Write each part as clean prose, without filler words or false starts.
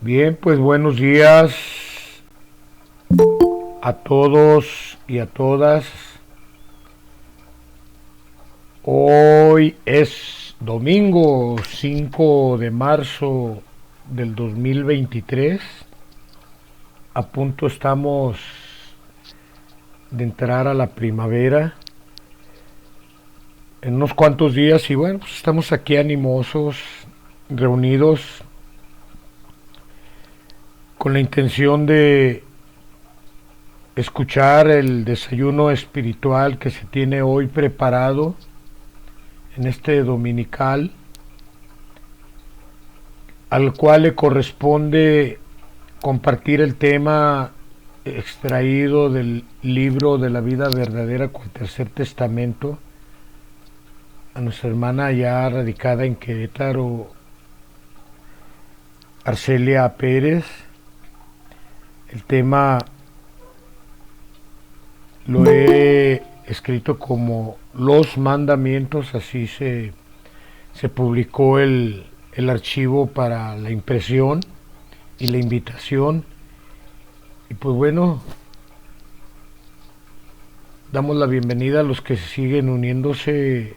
Bien, pues buenos días a todos y a todas. Hoy es domingo 5 de marzo del 2023. A punto estamos de entrar a la primavera en unos cuantos días y bueno, pues estamos aquí animosos, reunidos con la intención de escuchar el desayuno espiritual que se tiene hoy preparado en este dominical, al cual le corresponde compartir el tema extraído del libro de la vida verdadera con el Tercer Testamento a nuestra hermana ya radicada en Querétaro, Arcelia Pérez. El tema lo he escrito como Los Mandamientos, así se publicó el archivo para la impresión y la invitación. Y pues bueno, damos la bienvenida a los que siguen uniéndose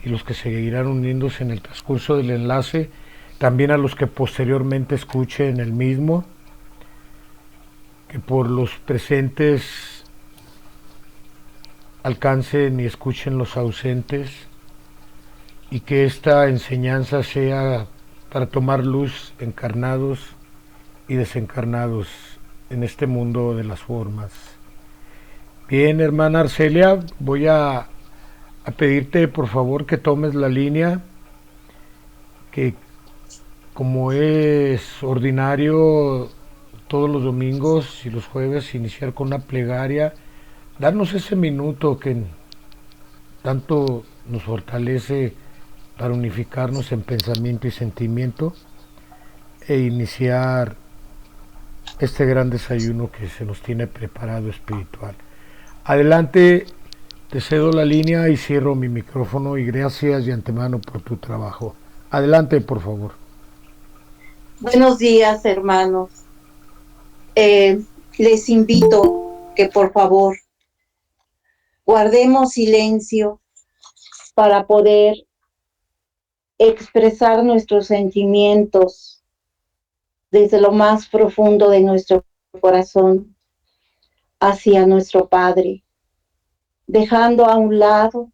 y los que seguirán uniéndose en el transcurso del enlace, también a los que posteriormente escuchen el mismo, que por los presentes alcancen y escuchen los ausentes, y que esta enseñanza sea para tomar luz encarnados y desencarnados en este mundo de las formas. Bien, hermana Arcelia, voy a pedirte por favor que tomes la línea, que como es ordinario todos los domingos y los jueves iniciar con una plegaria, darnos ese minuto que tanto nos fortalece para unificarnos en pensamiento y sentimiento e iniciar este gran desayuno que se nos tiene preparado espiritual. Adelante, te cedo la línea y cierro mi micrófono y gracias de antemano por tu trabajo. Adelante, por favor. Buenos días, hermanos. Eh, Les invito que por favor guardemos silencio para poder expresar nuestros sentimientos desde lo más profundo de nuestro corazón hacia nuestro Padre, dejando a un lado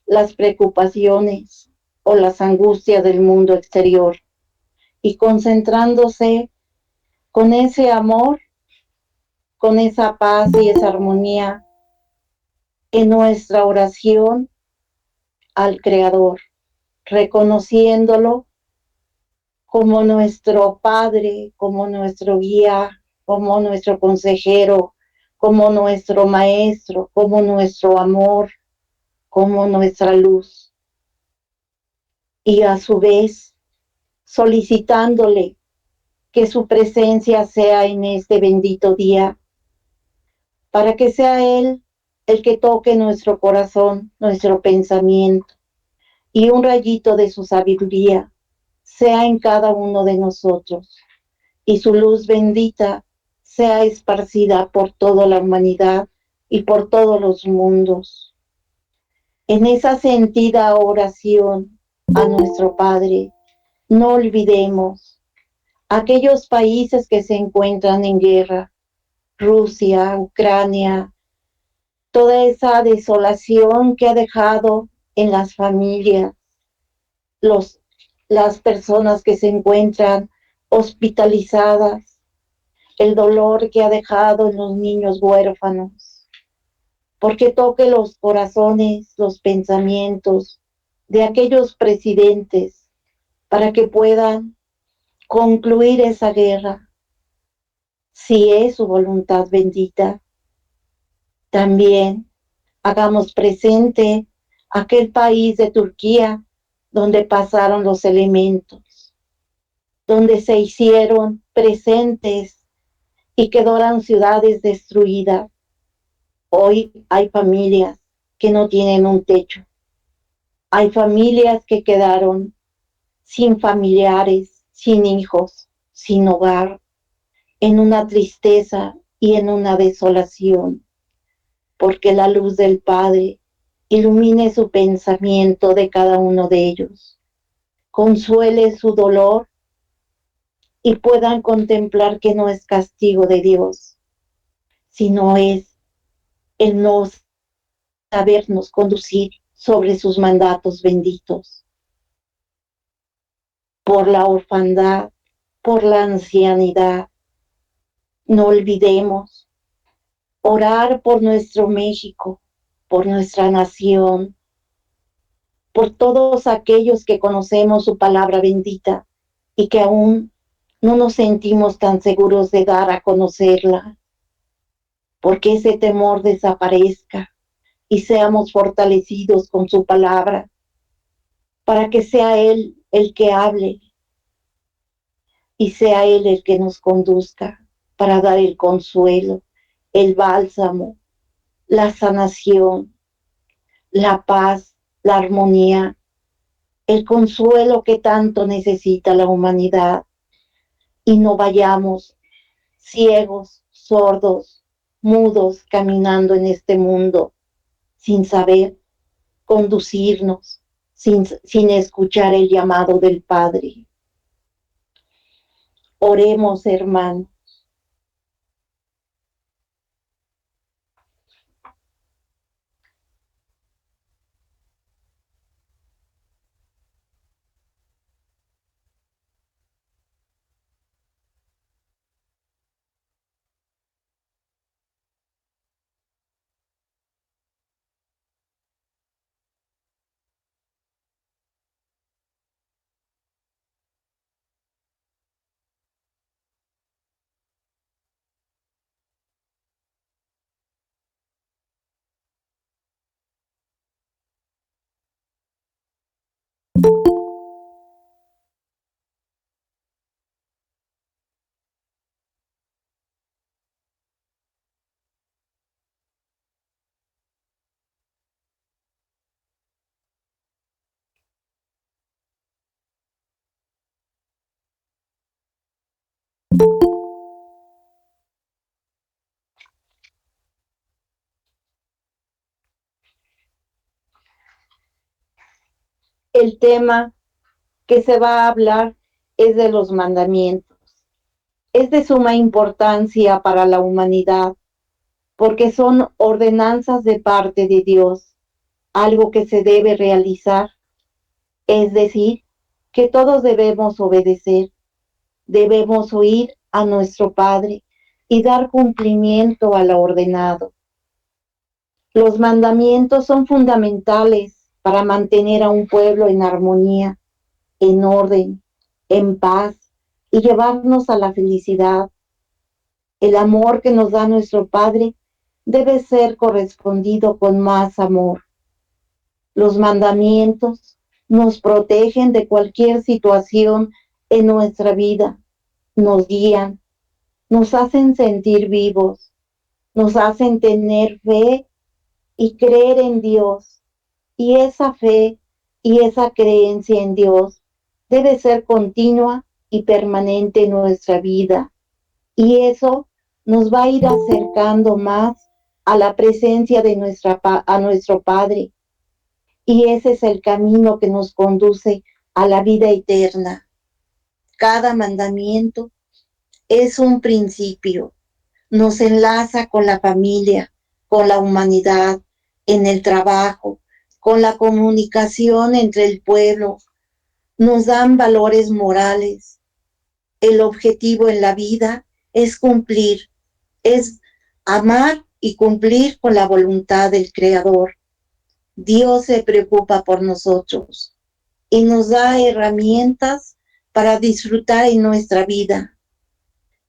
las preocupaciones o las angustias del mundo exterior y concentrándose con ese amor, con esa paz y esa armonía en nuestra oración al Creador, reconociéndolo como nuestro Padre, como nuestro guía, como nuestro consejero, como nuestro maestro, como nuestro amor, como nuestra luz. Y a su vez, solicitándole que su presencia sea en este bendito día, para que sea Él el que toque nuestro corazón, nuestro pensamiento, y un rayito de su sabiduría sea en cada uno de nosotros, y su luz bendita sea esparcida por toda la humanidad y por todos los mundos. En esa sentida oración a nuestro Padre, no olvidemos aquellos países que se encuentran en guerra, Rusia, Ucrania, toda esa desolación que ha dejado en las familias, los, las personas que se encuentran hospitalizadas, el dolor que ha dejado en los niños huérfanos, porque toque los corazones, los pensamientos de aquellos presidentes para que puedan concluir esa guerra, si es su voluntad bendita. También hagamos presente aquel país de Turquía donde pasaron los elementos, donde se hicieron presentes y quedaron ciudades destruidas. Hoy hay familias que no tienen un techo. Hay familias que quedaron sin familiares, sin hijos. sin hogar, en una tristeza y en una desolación, porque la luz del Padre ilumine su pensamiento de cada uno de ellos, consuele su dolor y puedan contemplar que no es castigo de Dios, sino es el no sabernos conducir sobre sus mandatos benditos, por la orfandad, por la ancianidad. No olvidemos orar por nuestro México, por nuestra nación, por todos aquellos que conocemos su palabra bendita y que aún no nos sentimos tan seguros de dar a conocerla, porque ese temor desaparezca y seamos fortalecidos con su palabra, para que sea Él el que hable y sea Él el que nos conduzca para dar el consuelo, el bálsamo, la sanación, la paz, la armonía, el consuelo que tanto necesita la humanidad, y no vayamos ciegos, sordos, mudos, caminando en este mundo sin saber conducirnos, sin escuchar el llamado del Padre. Oremos, hermano. El tema que se va a hablar es de los mandamientos. Es de suma importancia para la humanidad porque son ordenanzas de parte de Dios, algo que se debe realizar, es decir, que todos debemos obedecer, debemos oír a nuestro Padre y dar cumplimiento a lo ordenado. Los mandamientos son fundamentales para mantener a un pueblo en armonía, en orden, en paz y llevarnos a la felicidad. El amor que nos da nuestro Padre debe ser correspondido con más amor. Los mandamientos nos protegen de cualquier situación en nuestra vida, nos guían, nos hacen sentir vivos, nos hacen tener fe y creer en Dios. Y esa fe y esa creencia en Dios debe ser continua y permanente en nuestra vida. Y eso nos va a ir acercando más a la presencia de a nuestro Padre. Y ese es el camino que nos conduce a la vida eterna. Cada mandamiento es un principio, nos enlaza con la familia, con la humanidad, en el trabajo, con la comunicación entre el pueblo, nos dan valores morales. El objetivo en la vida es cumplir, es amar y cumplir con la voluntad del Creador. Dios se preocupa por nosotros y nos da herramientas para disfrutar en nuestra vida.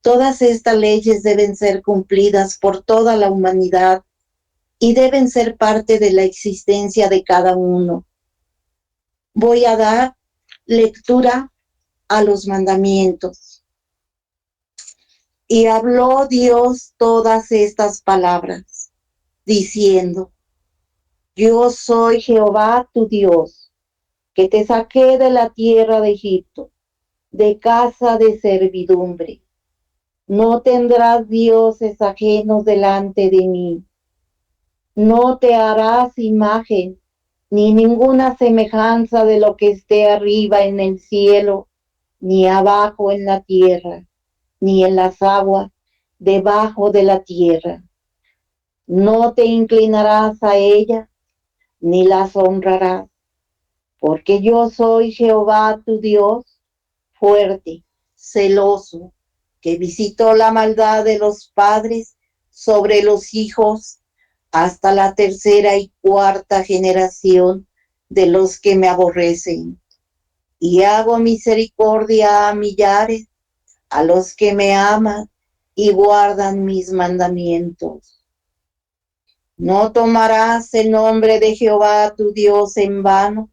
Todas estas leyes deben ser cumplidas por toda la humanidad y deben ser parte de la existencia de cada uno. Voy a dar lectura a los mandamientos. Y habló Dios todas estas palabras, diciendo: Yo soy Jehová tu Dios, que te saqué de la tierra de Egipto, de casa de servidumbre. No tendrás dioses ajenos delante de mí. No te harás imagen ni ninguna semejanza de lo que esté arriba en el cielo, ni abajo en la tierra, ni en las aguas debajo de la tierra. No te inclinarás a ella, ni las honrarás, porque yo soy Jehová tu Dios, fuerte, celoso, que visitó la maldad de los padres sobre los hijos hasta la tercera y cuarta generación de los que me aborrecen. Y hago misericordia a millares, a los que me aman y guardan mis mandamientos. No tomarás el nombre de Jehová tu Dios en vano,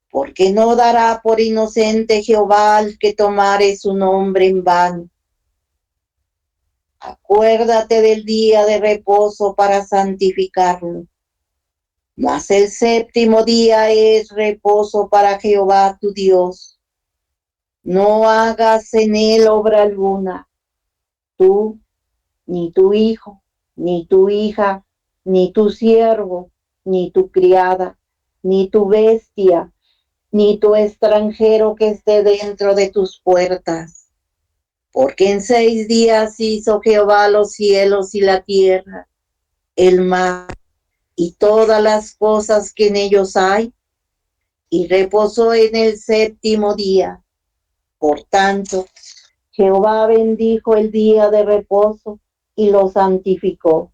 porque no dará por inocente Jehová al que tomare su nombre en vano. Acuérdate del día de reposo para santificarlo. Mas el séptimo día es reposo para Jehová tu Dios. No hagas en él obra alguna, tú, ni tu hijo, ni tu hija, ni tu siervo, ni tu criada, ni tu bestia, ni tu extranjero que esté dentro de tus puertas. Porque en 6 días hizo Jehová los cielos y la tierra, el mar y todas las cosas que en ellos hay, y reposó en el séptimo día. Por tanto, Jehová bendijo el día de reposo y lo santificó.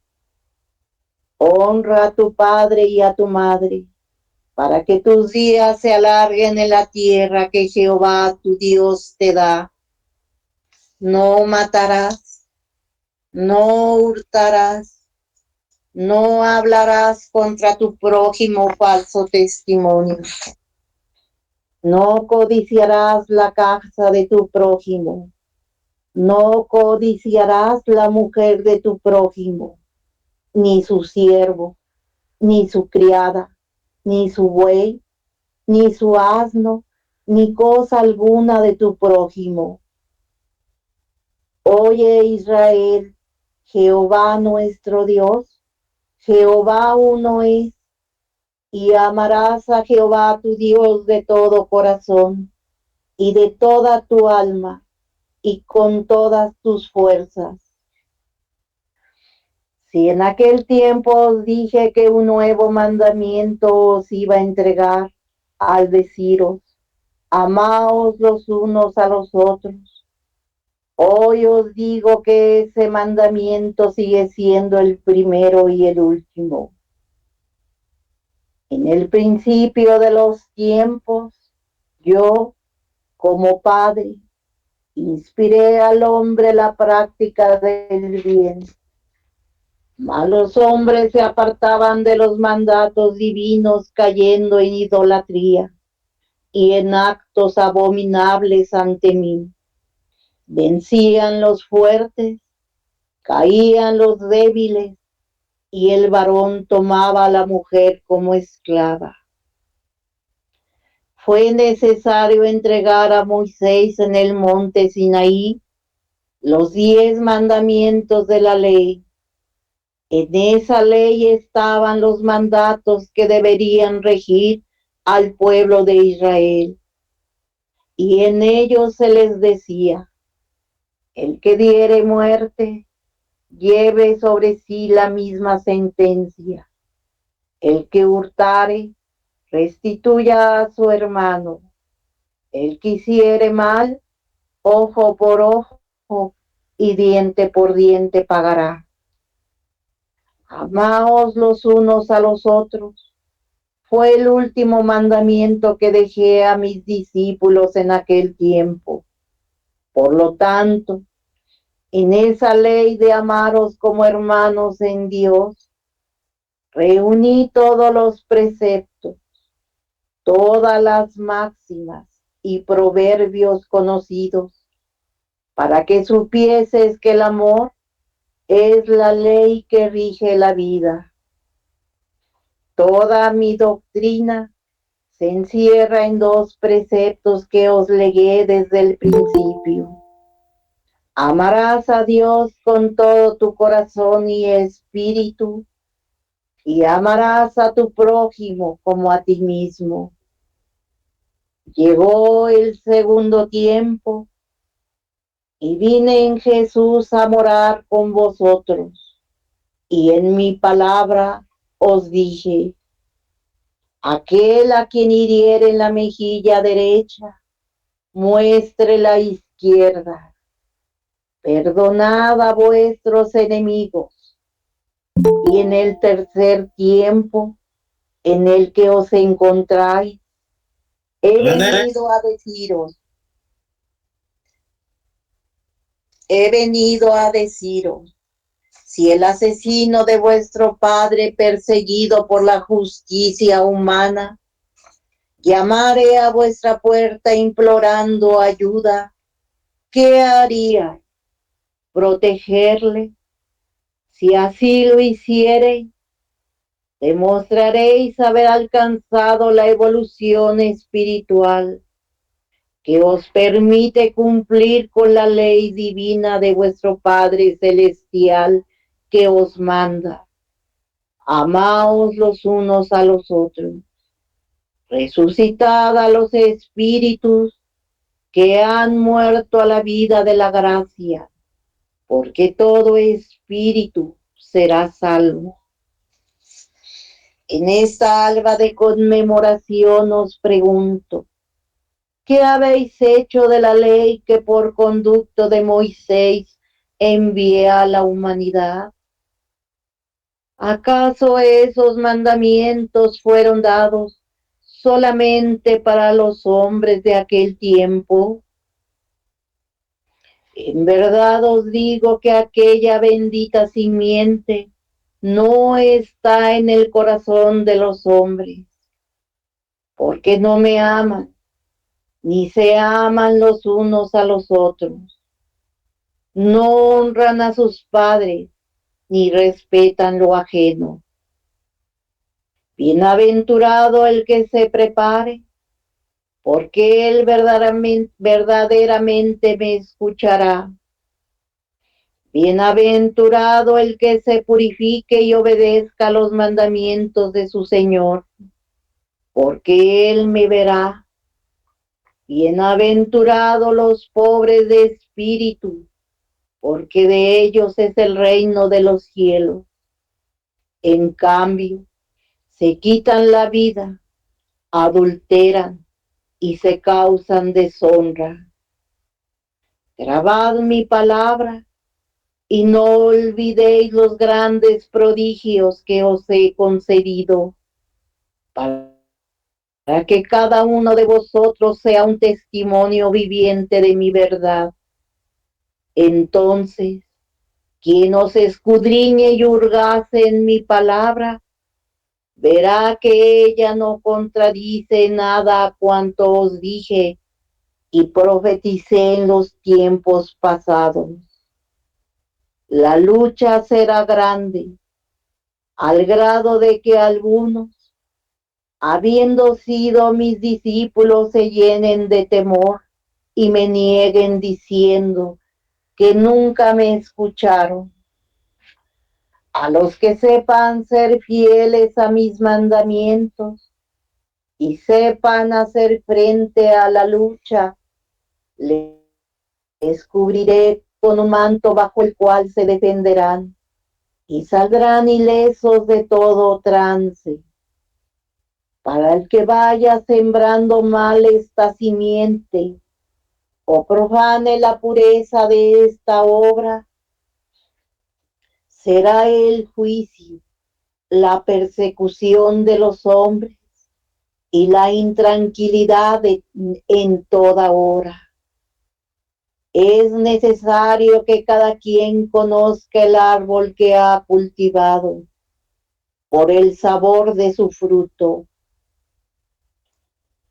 Honra a tu padre y a tu madre, para que tus días se alarguen en la tierra que Jehová tu Dios te da. No matarás, no hurtarás, no hablarás contra tu prójimo falso testimonio. No codiciarás la casa de tu prójimo. No codiciarás la mujer de tu prójimo, ni su siervo, ni su criada, ni su buey, ni su asno, ni cosa alguna de tu prójimo. Oye Israel, Jehová nuestro Dios, Jehová uno es, y amarás a Jehová tu Dios de todo corazón y de toda tu alma y con todas tus fuerzas. Si en aquel tiempo os dije que un nuevo mandamiento os iba a entregar al deciros, amaos los unos a los otros, hoy os digo que ese mandamiento sigue siendo el primero y el último. En el principio de los tiempos, yo, como padre, inspiré al hombre la práctica del bien. Mas los hombres se apartaban de los mandatos divinos, cayendo en idolatría y en actos abominables ante mí. Vencían los fuertes, caían los débiles, y el varón tomaba a la mujer como esclava. Fue necesario entregar a Moisés en el monte Sinaí los 10 mandamientos de la ley. En esa ley estaban los mandatos que deberían regir al pueblo de Israel. Y en ellos se les decía: el que diere muerte, lleve sobre sí la misma sentencia. El que hurtare, restituya a su hermano. El que hiciere mal, ojo por ojo y diente por diente pagará. Amaos los unos a los otros. Fue el último mandamiento que dejé a mis discípulos en aquel tiempo. Por lo tanto, en esa ley de amaros como hermanos en Dios, reuní todos los preceptos, todas las máximas y proverbios conocidos, para que supieses que el amor es la ley que rige la vida. Toda mi doctrina se encierra en dos preceptos que os legué desde el principio. Amarás a Dios con todo tu corazón y espíritu, y amarás a tu prójimo como a ti mismo. Llegó el segundo tiempo y vine en Jesús a morar con vosotros, y en mi palabra os dije: aquel a quien hiriere en la mejilla derecha, muestre la izquierda. Perdonad a vuestros enemigos. Y en el tercer tiempo en el que os encontráis, he venido a deciros, si el asesino de vuestro padre perseguido por la justicia humana llamare a vuestra puerta implorando ayuda, ¿qué haría? ¿Protegerle? Si así lo hiciereis, demostraréis haber alcanzado la evolución espiritual que os permite cumplir con la ley divina de vuestro Padre Celestial que os manda: amaos los unos a los otros. Resucitad a los espíritus que han muerto a la vida de la gracia, porque todo espíritu será salvo. En esta alba de conmemoración os pregunto: ¿qué habéis hecho de la ley que por conducto de Moisés envié a la humanidad? ¿Acaso esos mandamientos fueron dados solamente para los hombres de aquel tiempo? En verdad os digo que aquella bendita simiente no está en el corazón de los hombres, porque no me aman, ni se aman los unos a los otros. No honran a sus padres, ni respetan lo ajeno. Bienaventurado el que se prepare, porque él verdaderamente me escuchará. Bienaventurado el que se purifique y obedezca los mandamientos de su Señor, porque él me verá. Bienaventurados los pobres de espíritu, porque de ellos es el reino de los cielos. En cambio, se quitan la vida, adulteran y se causan deshonra. Grabad mi palabra y no olvidéis los grandes prodigios que os he concedido, para que cada uno de vosotros sea un testimonio viviente de mi verdad. Entonces, quien os escudriñe y hurgase en mi palabra, verá que ella no contradice nada a cuanto os dije y profeticé en los tiempos pasados. La lucha será grande, al grado de que algunos, habiendo sido mis discípulos, se llenen de temor y me nieguen diciendo que nunca me escucharon. A los que sepan ser fieles a mis mandamientos y sepan hacer frente a la lucha, les cubriré con un manto bajo el cual se defenderán y saldrán ilesos de todo trance. Para el que vaya sembrando mal esta simiente o profane la pureza de esta obra, será el juicio, la persecución de los hombres y la intranquilidad en toda hora. Es necesario que cada quien conozca el árbol que ha cultivado por el sabor de su fruto.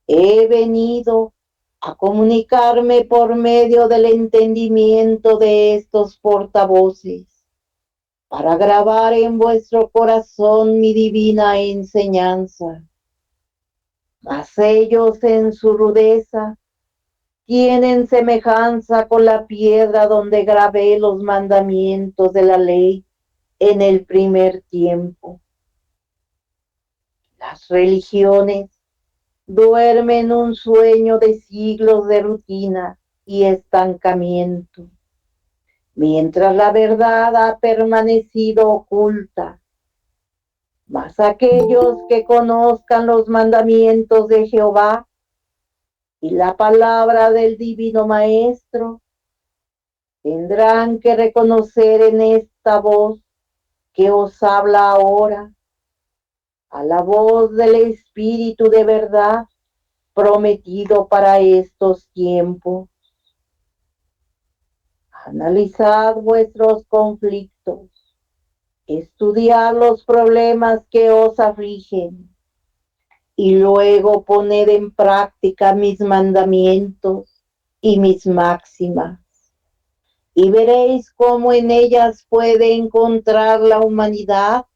He venido a comunicarme por medio del entendimiento de estos portavoces, para grabar en vuestro corazón mi divina enseñanza. Mas ellos en su rudeza tienen semejanza con la piedra donde grabé los mandamientos de la ley en el primer tiempo. Las religiones duermen un sueño de siglos de rutina y estancamiento, mientras la verdad ha permanecido oculta. Mas aquellos que conozcan los mandamientos de Jehová y la palabra del Divino Maestro, tendrán que reconocer en esta voz que os habla ahora, a la voz del Espíritu de verdad prometido para estos tiempos. Analizad vuestros conflictos, estudiad los problemas que os afligen y luego poned en práctica mis mandamientos y mis máximas. Y veréis cómo en ellas puede encontrar la humanidad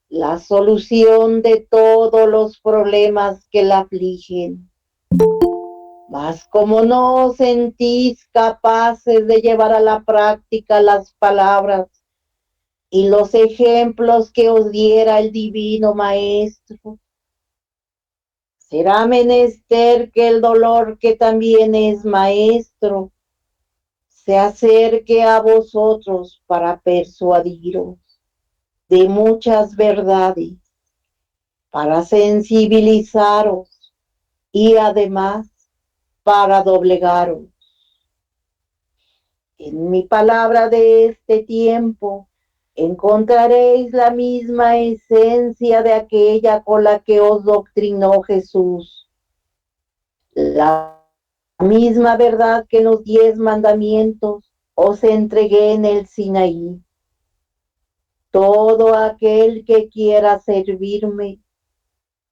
la solución de todos los problemas que la afligen. Mas como no os sentís capaces de llevar a la práctica las palabras y los ejemplos que os diera el Divino Maestro, será menester que el dolor, que también es Maestro, se acerque a vosotros para persuadiros de muchas verdades, para sensibilizaros y además para doblegaros. En mi palabra de este tiempo encontraréis la misma esencia de aquella con la que os doctrinó Jesús, la misma verdad que en los 10 mandamientos os entregué en el Sinaí. Todo aquel que quiera servirme,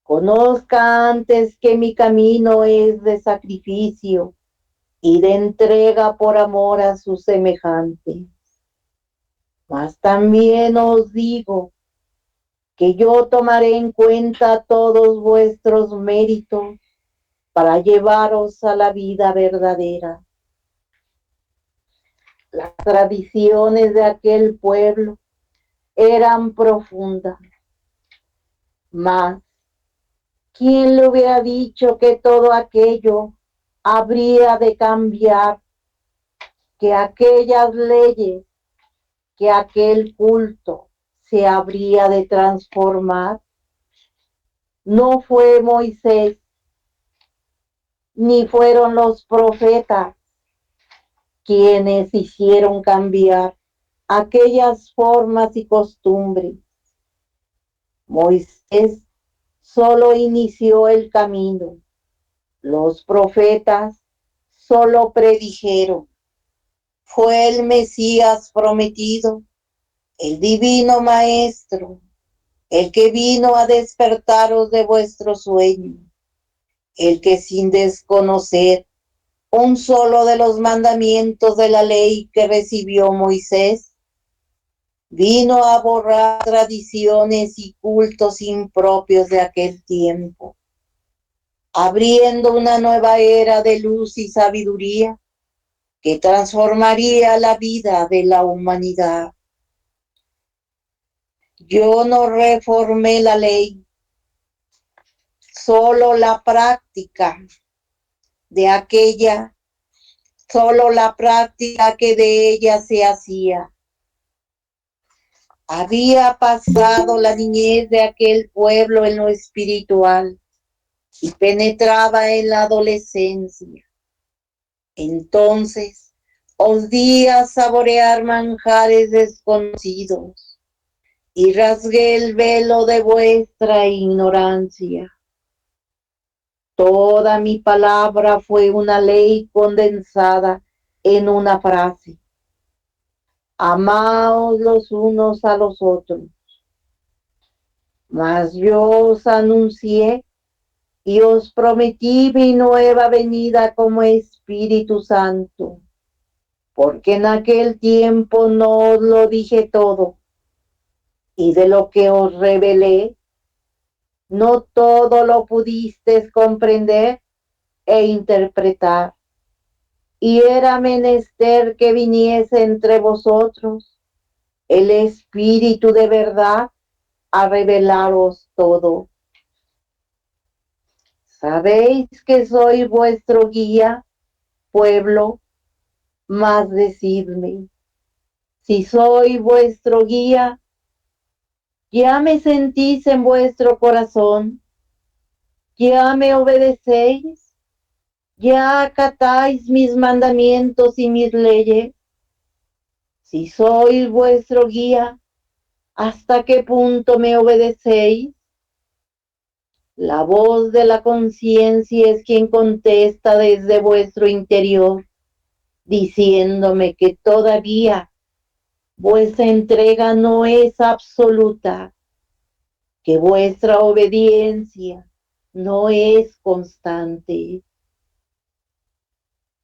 conozca antes que mi camino es de sacrificio y de entrega por amor a sus semejantes. Mas también os digo que yo tomaré en cuenta todos vuestros méritos para llevaros a la vida verdadera. Las tradiciones de aquel pueblo eran profundas, mas ¿quién le hubiera dicho que todo aquello habría de cambiar, que aquellas leyes, que aquel culto se habría de transformar? No fue Moisés, ni fueron los profetas quienes hicieron cambiar aquellas formas y costumbres. Moisés solo inició el camino. Los profetas solo predijeron. Fue el Mesías prometido, el Divino Maestro, el que vino a despertaros de vuestro sueño, el que sin desconocer un solo de los mandamientos de la ley que recibió Moisés, vino a borrar tradiciones y cultos impropios de aquel tiempo, abriendo una nueva era de luz y sabiduría que transformaría la vida de la humanidad. Yo no reformé la ley, solo la práctica de aquella, solo la práctica que de ella se hacía. Había pasado la niñez de aquel pueblo en lo espiritual y penetraba en la adolescencia. Entonces os di a saborear manjares desconocidos y rasgué el velo de vuestra ignorancia. Toda mi palabra fue una ley condensada en una frase. Amaos los unos a los otros. Mas yo os anuncié y os prometí mi nueva venida como Espíritu Santo, porque en aquel tiempo no os lo dije todo, y de lo que os revelé, No todo lo pudiste comprender e interpretar, y era menester que viniese entre vosotros el Espíritu de verdad a revelaros todo. Sabéis que soy vuestro guía, pueblo, mas decidme, si soy vuestro guía, ya me sentís en vuestro corazón, ya me obedecéis, ya acatáis mis mandamientos y mis leyes. Si soy vuestro guía, ¿hasta qué punto me obedecéis? La voz de la conciencia es quien contesta desde vuestro interior, diciéndome que todavía vuestra entrega no es absoluta, que vuestra obediencia no es constante.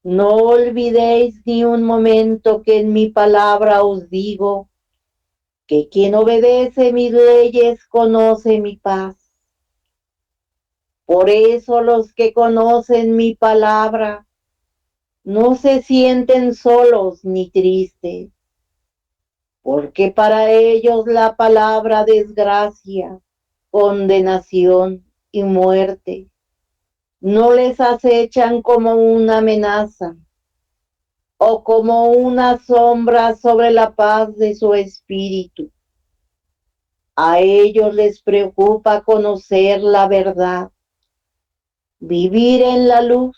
No olvidéis ni un momento que en mi palabra os digo que quien obedece mis leyes conoce mi paz. Por eso los que conocen mi palabra no se sienten solos ni tristes, porque para ellos la palabra desgracia, condenación y muerte no les acechan como una amenaza o como una sombra sobre la paz de su espíritu. A ellos les preocupa conocer la verdad, vivir en la luz,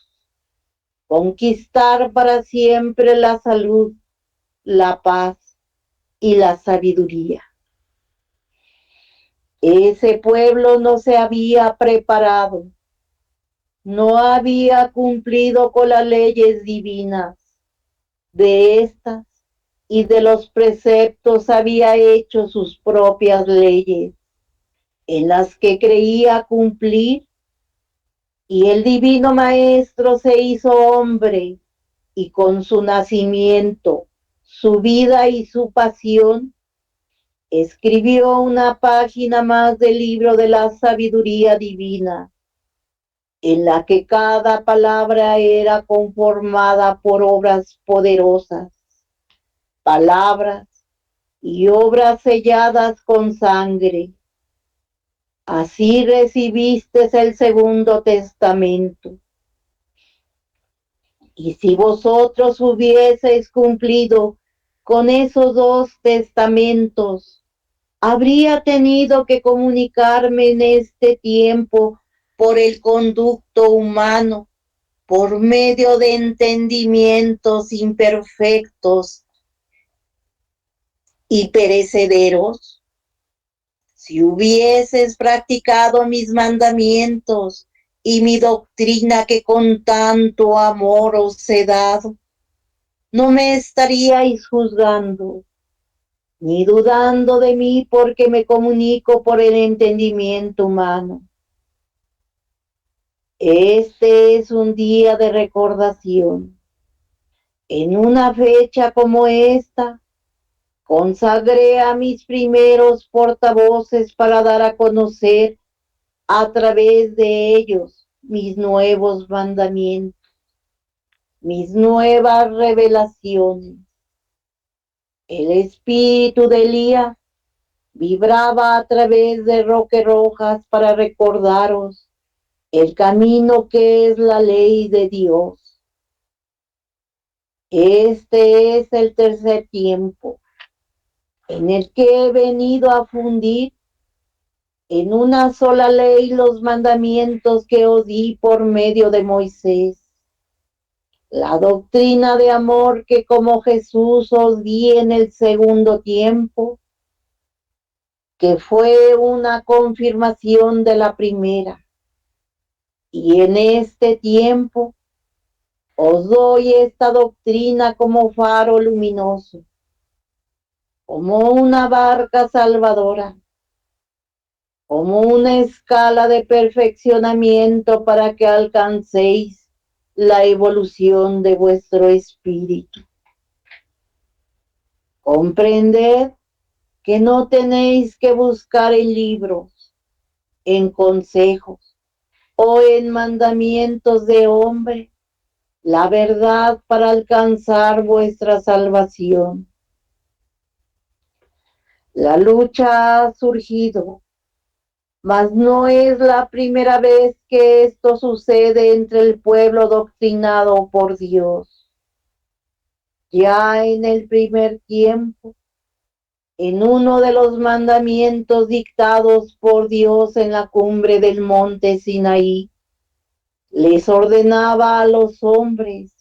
conquistar para siempre la salud, la paz y la sabiduría. Ese pueblo no se había preparado, no había cumplido con las leyes divinas. De estas y de los preceptos había hecho sus propias leyes, en las que creía cumplir, y el divino Maestro se hizo hombre, y con su nacimiento, su vida y su pasión, escribió una página más del libro de la sabiduría divina, en la que cada palabra era conformada por obras poderosas, palabras y obras selladas con sangre. Así recibiste el segundo testamento. Y si vosotros hubieseis cumplido con esos dos testamentos, habría tenido que comunicarme en este tiempo por el conducto humano, por medio de entendimientos imperfectos y perecederos. Si hubieses practicado mis mandamientos y mi doctrina que con tanto amor os he dado, no me estaríais juzgando, ni dudando de mí porque me comunico por el entendimiento humano. Este es un día de recordación. En una fecha como esta, consagré a mis primeros portavoces para dar a conocer a través de ellos mis nuevos mandamientos, mis nuevas revelaciones. El espíritu de Elías vibraba a través de Roque Rojas para recordaros el camino que es la ley de Dios. Este es el tercer tiempo en el que he venido a fundir en una sola ley los mandamientos que os di por medio de Moisés. La doctrina de amor que como Jesús os di en el segundo tiempo, que fue una confirmación de la primera. Y en este tiempo os doy esta doctrina como faro luminoso, como una barca salvadora, como una escala de perfeccionamiento para que alcancéis la evolución de vuestro espíritu. Comprended que no tenéis que buscar en libros, en consejos o en mandamientos de hombre, la verdad para alcanzar vuestra salvación. La lucha ha surgido, mas no es la primera vez que esto sucede entre el pueblo doctrinado por Dios. Ya en el primer tiempo, en uno de los mandamientos dictados por Dios en la cumbre del monte Sinaí, les ordenaba a los hombres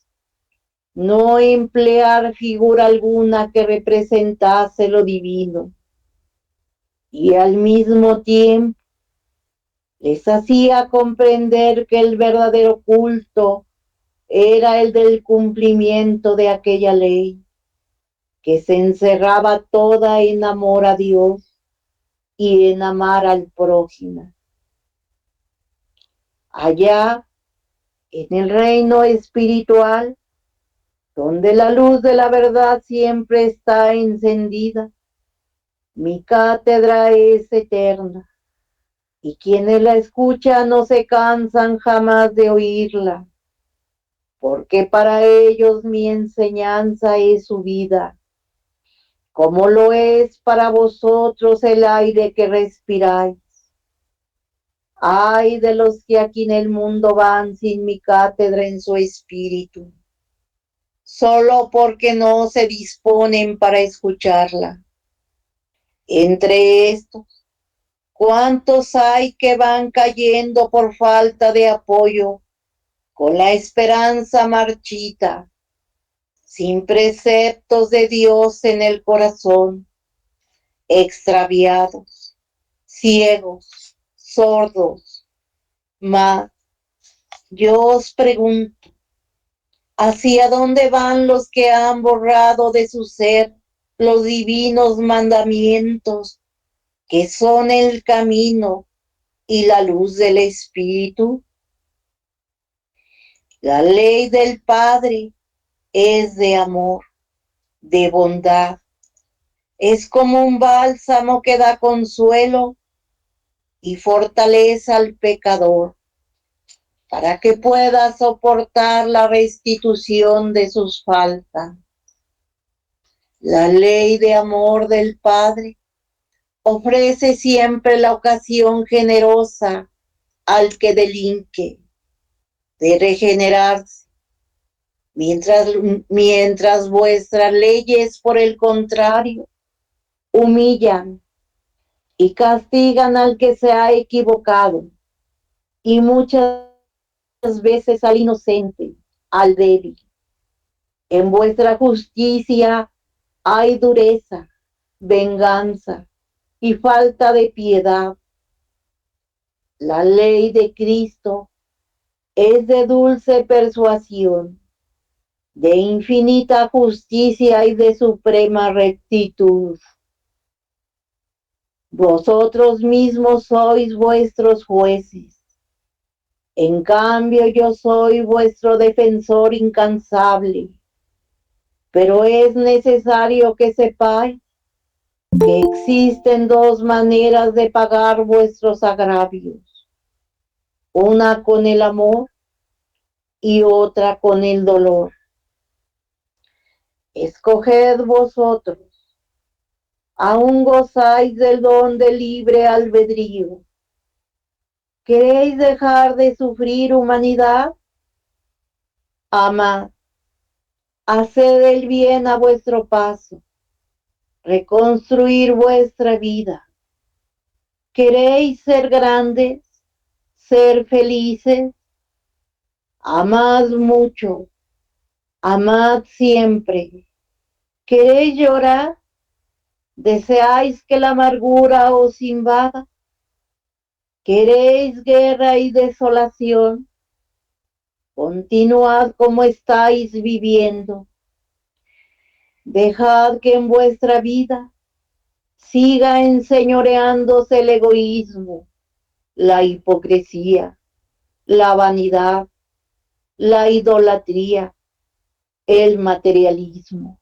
no emplear figura alguna que representase lo divino, y al mismo tiempo les hacía comprender que el verdadero culto era el del cumplimiento de aquella ley, que se encerraba toda en amor a Dios y en amar al prójimo. Allá, en el reino espiritual, donde la luz de la verdad siempre está encendida, mi cátedra es eterna, y quienes la escuchan no se cansan jamás de oírla, porque para ellos mi enseñanza es su vida, como lo es para vosotros el aire que respiráis. Ay de los que aquí en el mundo van sin mi cátedra en su espíritu, solo porque no se disponen para escucharla. Entre estos, ¿cuántos hay que van cayendo por falta de apoyo, con la esperanza marchita, sin preceptos de Dios en el corazón, extraviados, ciegos, sordos? Mas yo os pregunto, ¿hacia dónde van los que han borrado de su ser los divinos mandamientos, que son el camino y la luz del Espíritu? La ley del Padre es de amor, de bondad. Es como un bálsamo que da consuelo y fortaleza al pecador, para que pueda soportar la restitución de sus faltas. La ley de amor del Padre ofrece siempre la ocasión generosa al que delinque de regenerarse, mientras vuestras leyes, por el contrario, humillan y castigan al que se ha equivocado, y muchas veces al inocente, al débil. En vuestra justicia hay dureza, venganza y falta de piedad. La ley de Cristo es de dulce persuasión, de infinita justicia y de suprema rectitud. Vosotros mismos sois vuestros jueces. En cambio, yo soy vuestro defensor incansable. Pero es necesario que sepáis que existen dos maneras de pagar vuestros agravios, una con el amor y otra con el dolor. Escoged vosotros. Aún gozáis del don de libre albedrío. ¿Queréis dejar de sufrir humanidad? Amad, haced el bien a vuestro paso, reconstruir vuestra vida. ¿Queréis ser grandes, ser felices? Amad mucho, amad siempre. ¿Queréis llorar? ¿Deseáis que la amargura os invada? ¿Queréis guerra y desolación? Continuad como estáis viviendo. Dejad que en vuestra vida siga enseñoreándose el egoísmo, la hipocresía, la vanidad, la idolatría, el materialismo.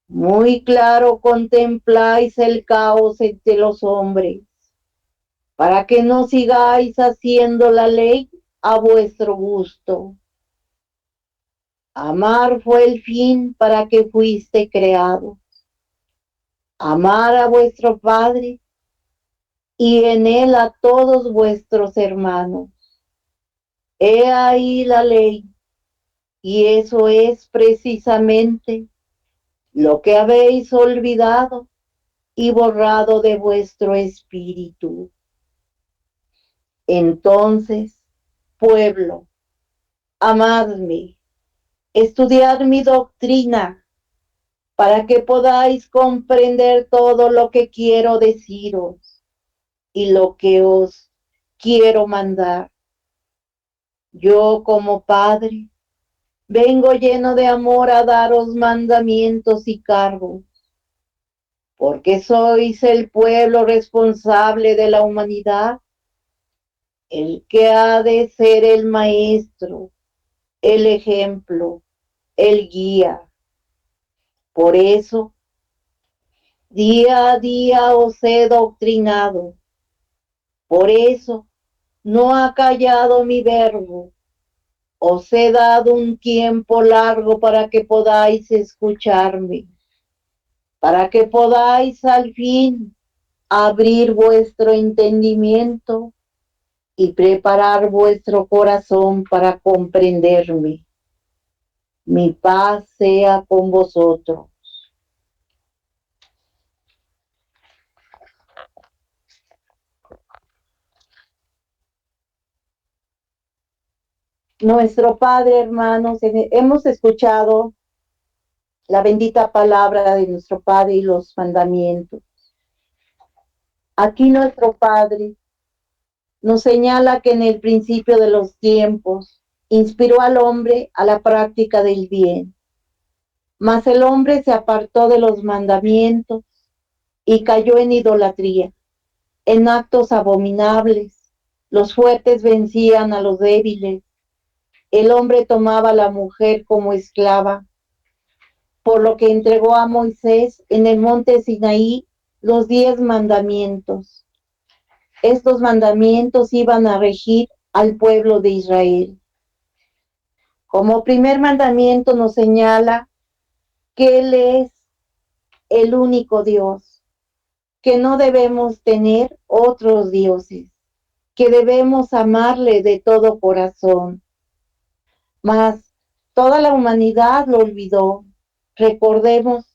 Muy claro contempláis el caos entre los hombres. para que no sigáis haciendo la ley a vuestro gusto. Amar fue el fin para que fuiste creado. Amar a vuestro Padre y en él a todos vuestros hermanos. He ahí la ley, y eso es precisamente lo que habéis olvidado y borrado de vuestro espíritu. Entonces, pueblo, amadme, estudiad mi doctrina, para que podáis comprender todo lo que quiero deciros y lo que os quiero mandar. Yo como Padre, vengo lleno de amor a daros mandamientos y cargos, porque sois el pueblo responsable de la humanidad, el que ha de ser el maestro, el ejemplo, el guía. Por eso, día a día os he doctrinado. Por eso, no ha callado mi verbo. Os he dado un tiempo largo para que podáis escucharme, para que podáis al fin abrir vuestro entendimiento y preparar vuestro corazón para comprenderme. Mi paz sea con vosotros. Nuestro Padre, hermanos, hemos escuchado la bendita palabra de nuestro Padre y los mandamientos. Aquí nuestro Padre nos señala que en el principio de los tiempos inspiró al hombre a la práctica del bien, mas el hombre se apartó de los mandamientos y cayó en idolatría, en actos abominables. Los fuertes vencían a los débiles. El hombre tomaba a la mujer como esclava, por lo que entregó a Moisés en el monte Sinaí los 10 mandamientos. Estos mandamientos iban a regir al pueblo de Israel. Como primer mandamiento nos señala que Él es el único Dios, que no debemos tener otros dioses, que debemos amarle de todo corazón. Mas toda la humanidad lo olvidó. Recordemos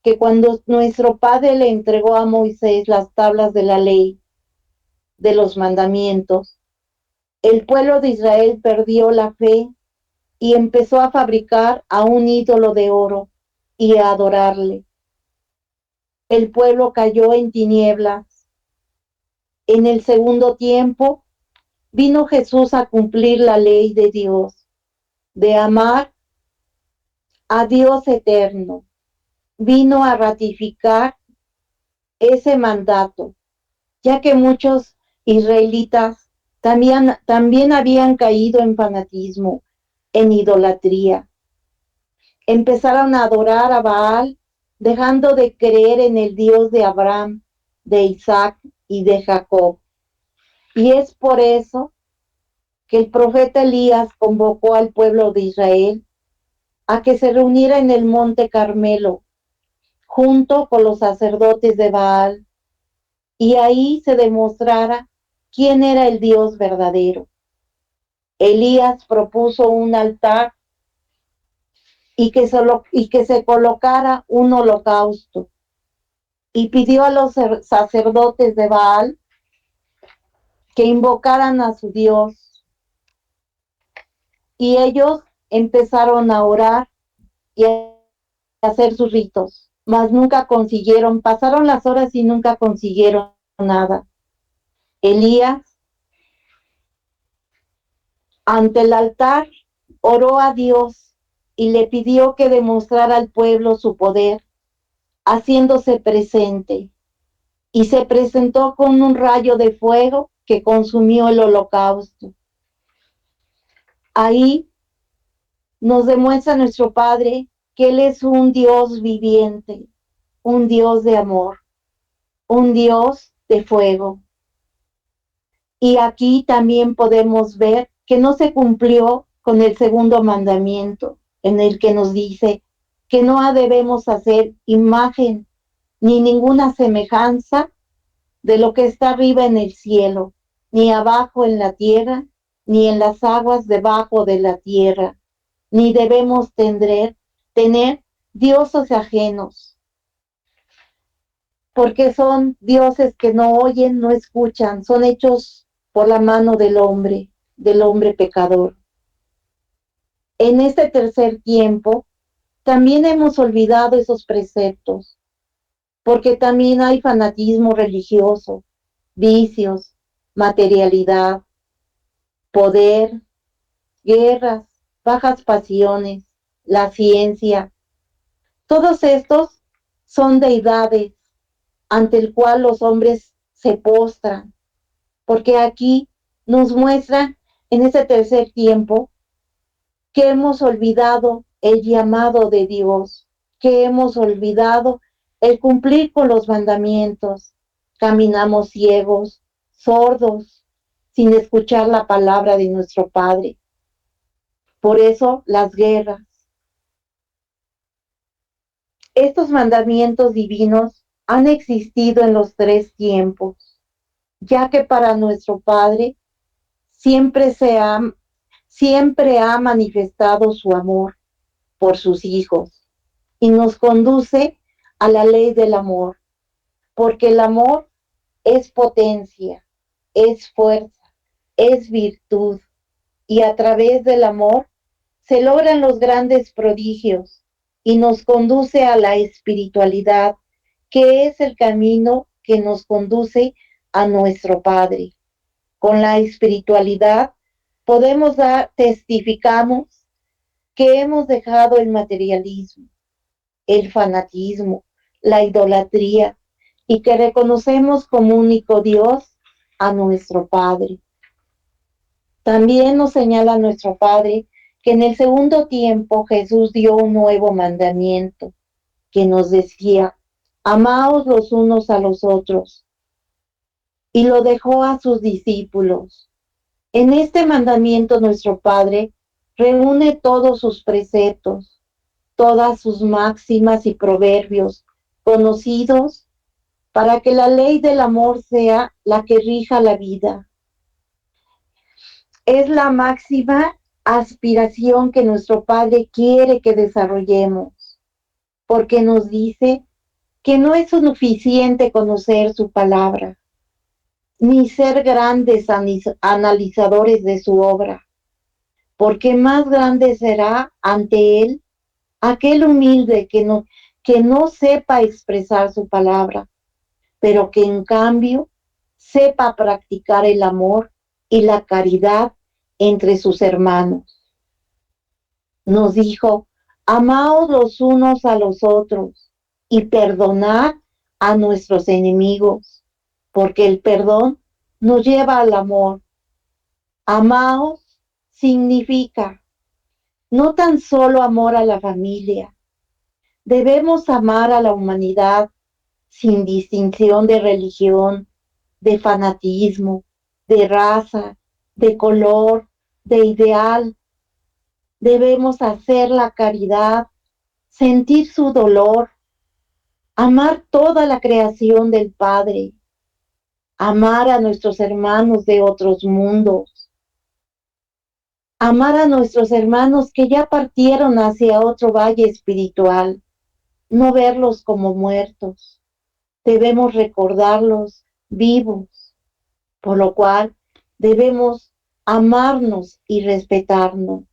que cuando nuestro Padre le entregó a Moisés las tablas de la ley, de los mandamientos, el pueblo de Israel perdió la fe y empezó a fabricar a un ídolo de oro y a adorarle. El pueblo cayó en tinieblas. En el segundo tiempo vino Jesús a cumplir la ley de Dios, de amar a Dios eterno. Vino a ratificar ese mandato, ya que muchos israelitas también habían caído en fanatismo, en idolatría. Empezaron a adorar a Baal, dejando de creer en el Dios de Abraham, de Isaac y de Jacob. Y es por eso que el profeta Elías convocó al pueblo de Israel a que se reuniera en el monte Carmelo, junto con los sacerdotes de Baal, y ahí se demostrara quién era el Dios verdadero. Elías propuso un altar y que se colocara un holocausto, y pidió a los sacerdotes de Baal que invocaran a su Dios, y ellos empezaron a orar y a hacer sus ritos, mas nunca consiguieron, pasaron las horas y nunca consiguieron nada. Elías, ante el altar, oró a Dios y le pidió que demostrara al pueblo su poder, haciéndose presente, y se presentó con un rayo de fuego que consumió el holocausto. Ahí nos demuestra nuestro Padre que Él es un Dios viviente, un Dios de amor, un Dios de fuego. Y aquí también podemos ver que no se cumplió con el segundo mandamiento, en el que nos dice que no debemos hacer imagen ni ninguna semejanza de lo que está arriba en el cielo, ni abajo en la tierra, ni en las aguas debajo de la tierra, ni debemos tener dioses ajenos, porque son dioses que no oyen, no escuchan, son hechos por la mano del hombre pecador. En este tercer tiempo, también hemos olvidado esos preceptos, porque también hay fanatismo religioso, vicios, materialidad, poder, guerras, bajas pasiones, la ciencia. Todos estos son deidades ante el cual los hombres se postran, porque aquí nos muestran en ese tercer tiempo que hemos olvidado el llamado de Dios, que hemos olvidado el cumplir con los mandamientos. Caminamos ciegos, sordos, sin escuchar la palabra de nuestro Padre. Por eso las guerras. Estos mandamientos divinos han existido en los tres tiempos, ya que para nuestro Padre siempre siempre ha manifestado su amor por sus hijos y nos conduce a la ley del amor, porque el amor es potencia, es fuerza, es virtud, y a través del amor se logran los grandes prodigios y nos conduce a la espiritualidad, que es el camino que nos conduce a nuestro Padre. Con la espiritualidad testificamos que hemos dejado el materialismo, el fanatismo, la idolatría, y que reconocemos como único Dios a nuestro Padre. También nos señala nuestro Padre que en el segundo tiempo Jesús dio un nuevo mandamiento que nos decía: amaos los unos a los otros, y lo dejó a sus discípulos. En este mandamiento nuestro Padre reúne todos sus preceptos, todas sus máximas y proverbios conocidos para que la ley del amor sea la que rija la vida. Es la máxima aspiración que nuestro Padre quiere que desarrollemos, porque nos dice que no es suficiente conocer su palabra, ni ser grandes analizadores de su obra, porque más grande será ante Él aquel humilde que no sepa expresar su palabra, pero que en cambio sepa practicar el amor y la caridad entre sus hermanos. Nos dijo: amaos los unos a los otros y perdonad a nuestros enemigos, porque el perdón nos lleva al amor. Amaos significa no tan solo amor a la familia, debemos amar a la humanidad sin distinción de religión, de fanatismo, de raza, de color, de ideal. Debemos hacer la caridad, sentir su dolor, amar toda la creación del Padre, amar a nuestros hermanos de otros mundos, amar a nuestros hermanos que ya partieron hacia otro valle espiritual, no verlos como muertos. Debemos recordarlos vivos, por lo cual debemos amarnos y respetarnos.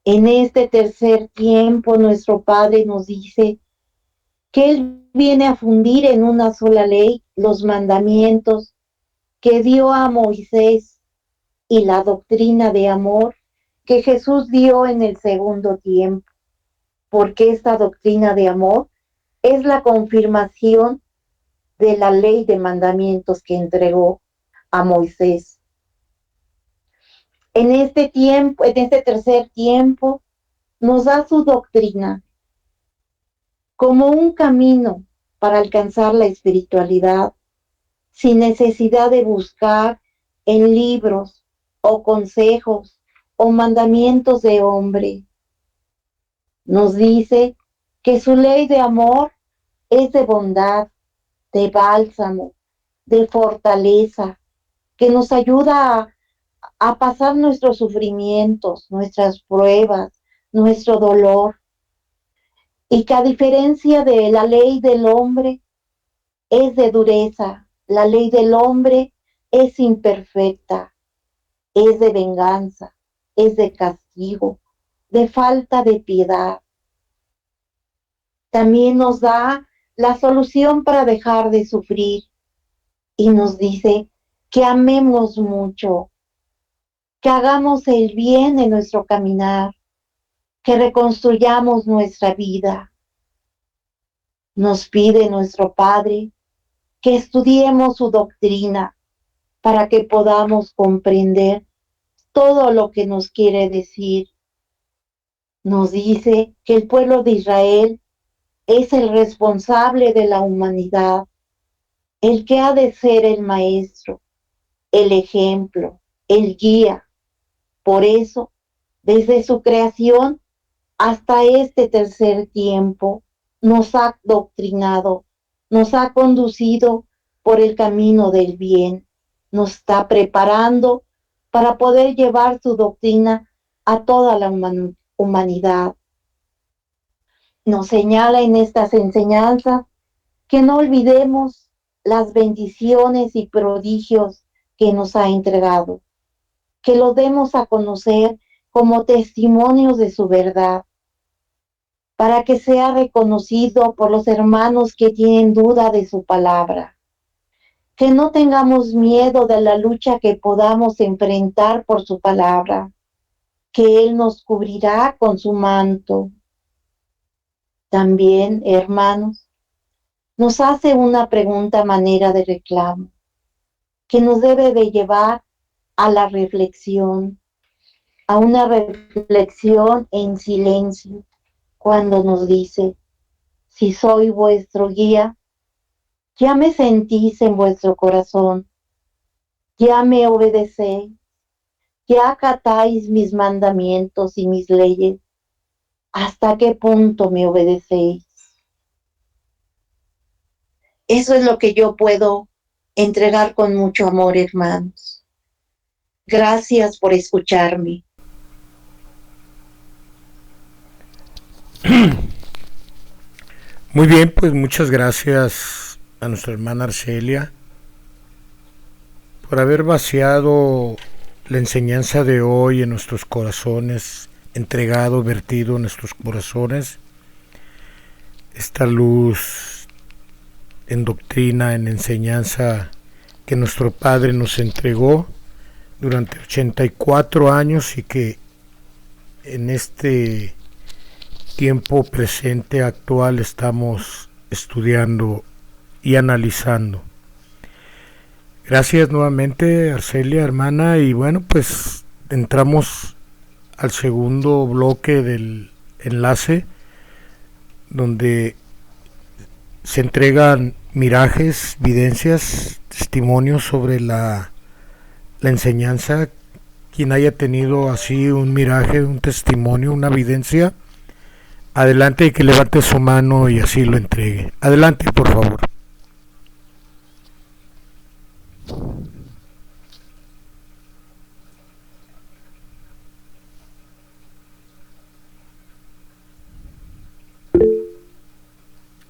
En este tercer tiempo, nuestro Padre nos dice que Él viene a fundir en una sola ley los mandamientos que dio a Moisés y la doctrina de amor que Jesús dio en el segundo tiempo, porque esta doctrina de amor es la confirmación de la ley de mandamientos que entregó a Moisés. En este tiempo, en este tercer tiempo, nos da su doctrina como un camino para alcanzar la espiritualidad, sin necesidad de buscar en libros o consejos o mandamientos de hombre. Nos dice que su ley de amor es de bondad, de bálsamo, de fortaleza, que nos ayuda a pasar nuestros sufrimientos, nuestras pruebas, nuestro dolor, y que a diferencia de la ley del hombre es de dureza, la ley del hombre es imperfecta, es de venganza, es de castigo, de falta de piedad. También nos da la solución para dejar de sufrir y nos dice que amemos mucho, que hagamos el bien en nuestro caminar, que reconstruyamos nuestra vida. Nos pide nuestro Padre que estudiemos su doctrina para que podamos comprender todo lo que nos quiere decir. Nos dice que el pueblo de Israel es el responsable de la humanidad, el que ha de ser el maestro, el ejemplo, el guía. Por eso, desde su creación hasta este tercer tiempo, nos ha doctrinado, nos ha conducido por el camino del bien, nos está preparando para poder llevar su doctrina a toda la humanidad. Nos señala en estas enseñanzas que no olvidemos las bendiciones y prodigios que nos ha entregado, que lo demos a conocer como testimonios de su verdad, para que sea reconocido por los hermanos que tienen duda de su palabra. Que no tengamos miedo de la lucha que podamos enfrentar por su palabra, que Él nos cubrirá con su manto. También, hermanos, nos hace una pregunta a manera de reclamo, que nos debe de llevar a la reflexión, a una reflexión en silencio, cuando nos dice: si soy vuestro guía, ya me sentís en vuestro corazón, ya me obedecéis, ya acatáis mis mandamientos y mis leyes. ¿Hasta qué punto me obedecéis? Eso es lo que yo puedo entregar con mucho amor, hermanos. Gracias por escucharme. Muy bien, pues muchas gracias a nuestra hermana Arcelia por haber vaciado la enseñanza de hoy en nuestros corazones, entregado, vertido en nuestros corazones esta luz en doctrina, en enseñanza que nuestro Padre nos entregó durante 84 años y que en este tiempo presente actual estamos estudiando y analizando. Gracias nuevamente, Arcelia, hermana, y bueno, pues entramos al segundo bloque del enlace donde se entregan mirajes, videncias, testimonios sobre la enseñanza. Quien haya tenido así un miraje, un testimonio, una videncia, adelante, y que levante su mano y así lo entregue. Adelante, por favor.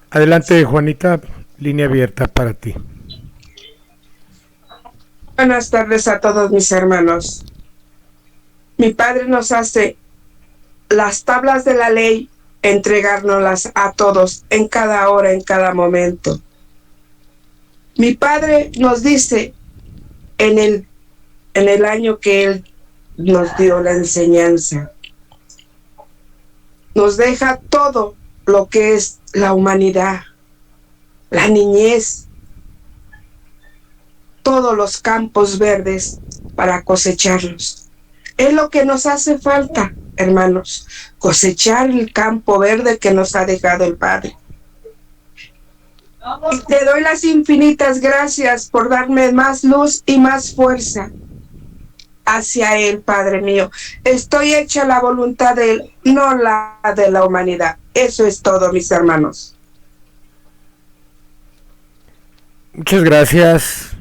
Adelante, Juanita, línea abierta para ti. Buenas tardes a todos mis hermanos. Mi Padre nos hace las tablas de la ley, entregárnoslas a todos en cada hora, en cada momento. Mi Padre nos dice en el año que Él nos dio la enseñanza, nos deja todo lo que es la humanidad, la niñez, todos los campos verdes para cosecharlos. Es lo que nos hace falta, hermanos, cosechar el campo verde que nos ha dejado el Padre. Y te doy las infinitas gracias por darme más luz y más fuerza hacia Él, Padre mío. Estoy hecha la voluntad de Él, no la de la humanidad. Eso es todo, mis hermanos. Muchas gracias,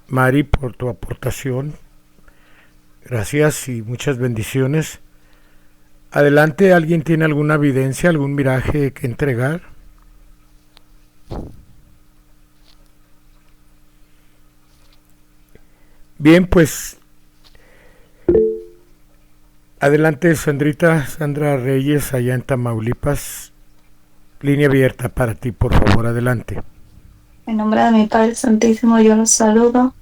Mari, por tu aportación. Gracias y muchas bendiciones. Adelante, ¿alguien tiene alguna evidencia, algún miraje que entregar? Bien, pues adelante, Sandra Reyes, allá en Tamaulipas. Línea abierta para ti, por favor, adelante. En nombre de mi Padre Santísimo, yo los saludo.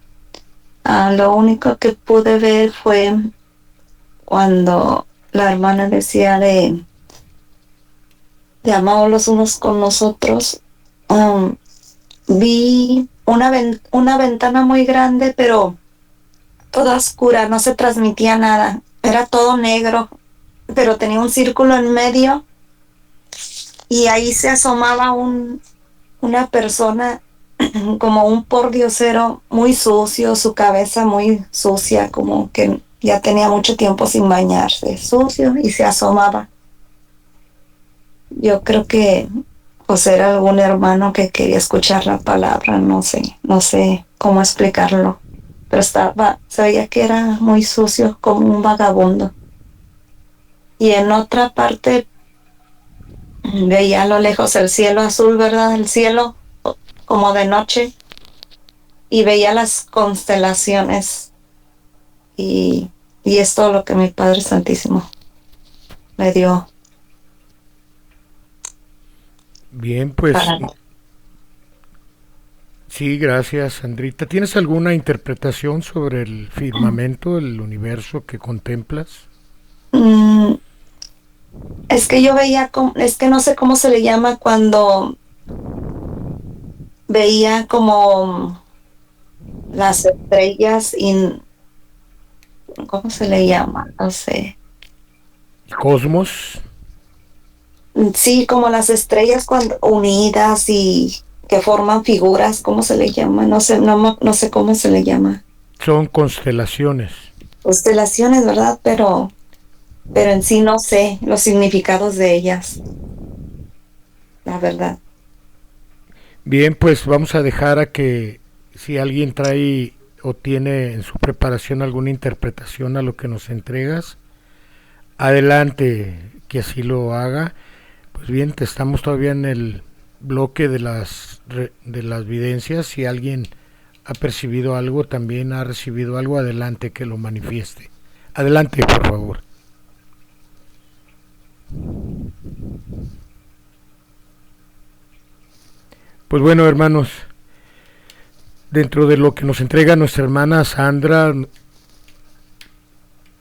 Lo único que pude ver fue cuando la hermana decía de amados los unos con nosotros. Vi una ventana muy grande, pero toda oscura, no se transmitía nada. Era todo negro, pero tenía un círculo en medio y ahí se asomaba una persona como un pordiosero muy sucio, su cabeza muy sucia, como que ya tenía mucho tiempo sin bañarse, sucio, y se asomaba. Yo creo que pues era algún hermano que quería escuchar la palabra, no sé cómo explicarlo, pero se veía que era muy sucio, como un vagabundo. Y en otra parte veía a lo lejos el cielo azul, ¿verdad? El cielo como de noche, y veía las constelaciones, y es todo lo que mi Padre Santísimo me dio. Bien, pues sí, gracias, Sandrita. ¿Tienes alguna interpretación sobre el firmamento, el universo que contemplas? Es que yo veía, es que no sé cómo se le llama cuando veía como las estrellas y ¿cómo se le llama? No sé. ¿Cosmos? Sí, como las estrellas cuando unidas y que forman figuras, ¿cómo se le llama? No sé cómo se le llama. Son constelaciones. Constelaciones, ¿verdad? Pero en sí no sé los significados de ellas, la verdad. Bien, pues vamos a dejar a que si alguien trae o tiene en su preparación alguna interpretación a lo que nos entregas, adelante, que así lo haga. Pues bien, estamos todavía en el bloque de las evidencias. Si alguien ha percibido algo, también ha recibido algo, adelante, que lo manifieste. Adelante, por favor. Pues bueno, hermanos, dentro de lo que nos entrega nuestra hermana Sandra,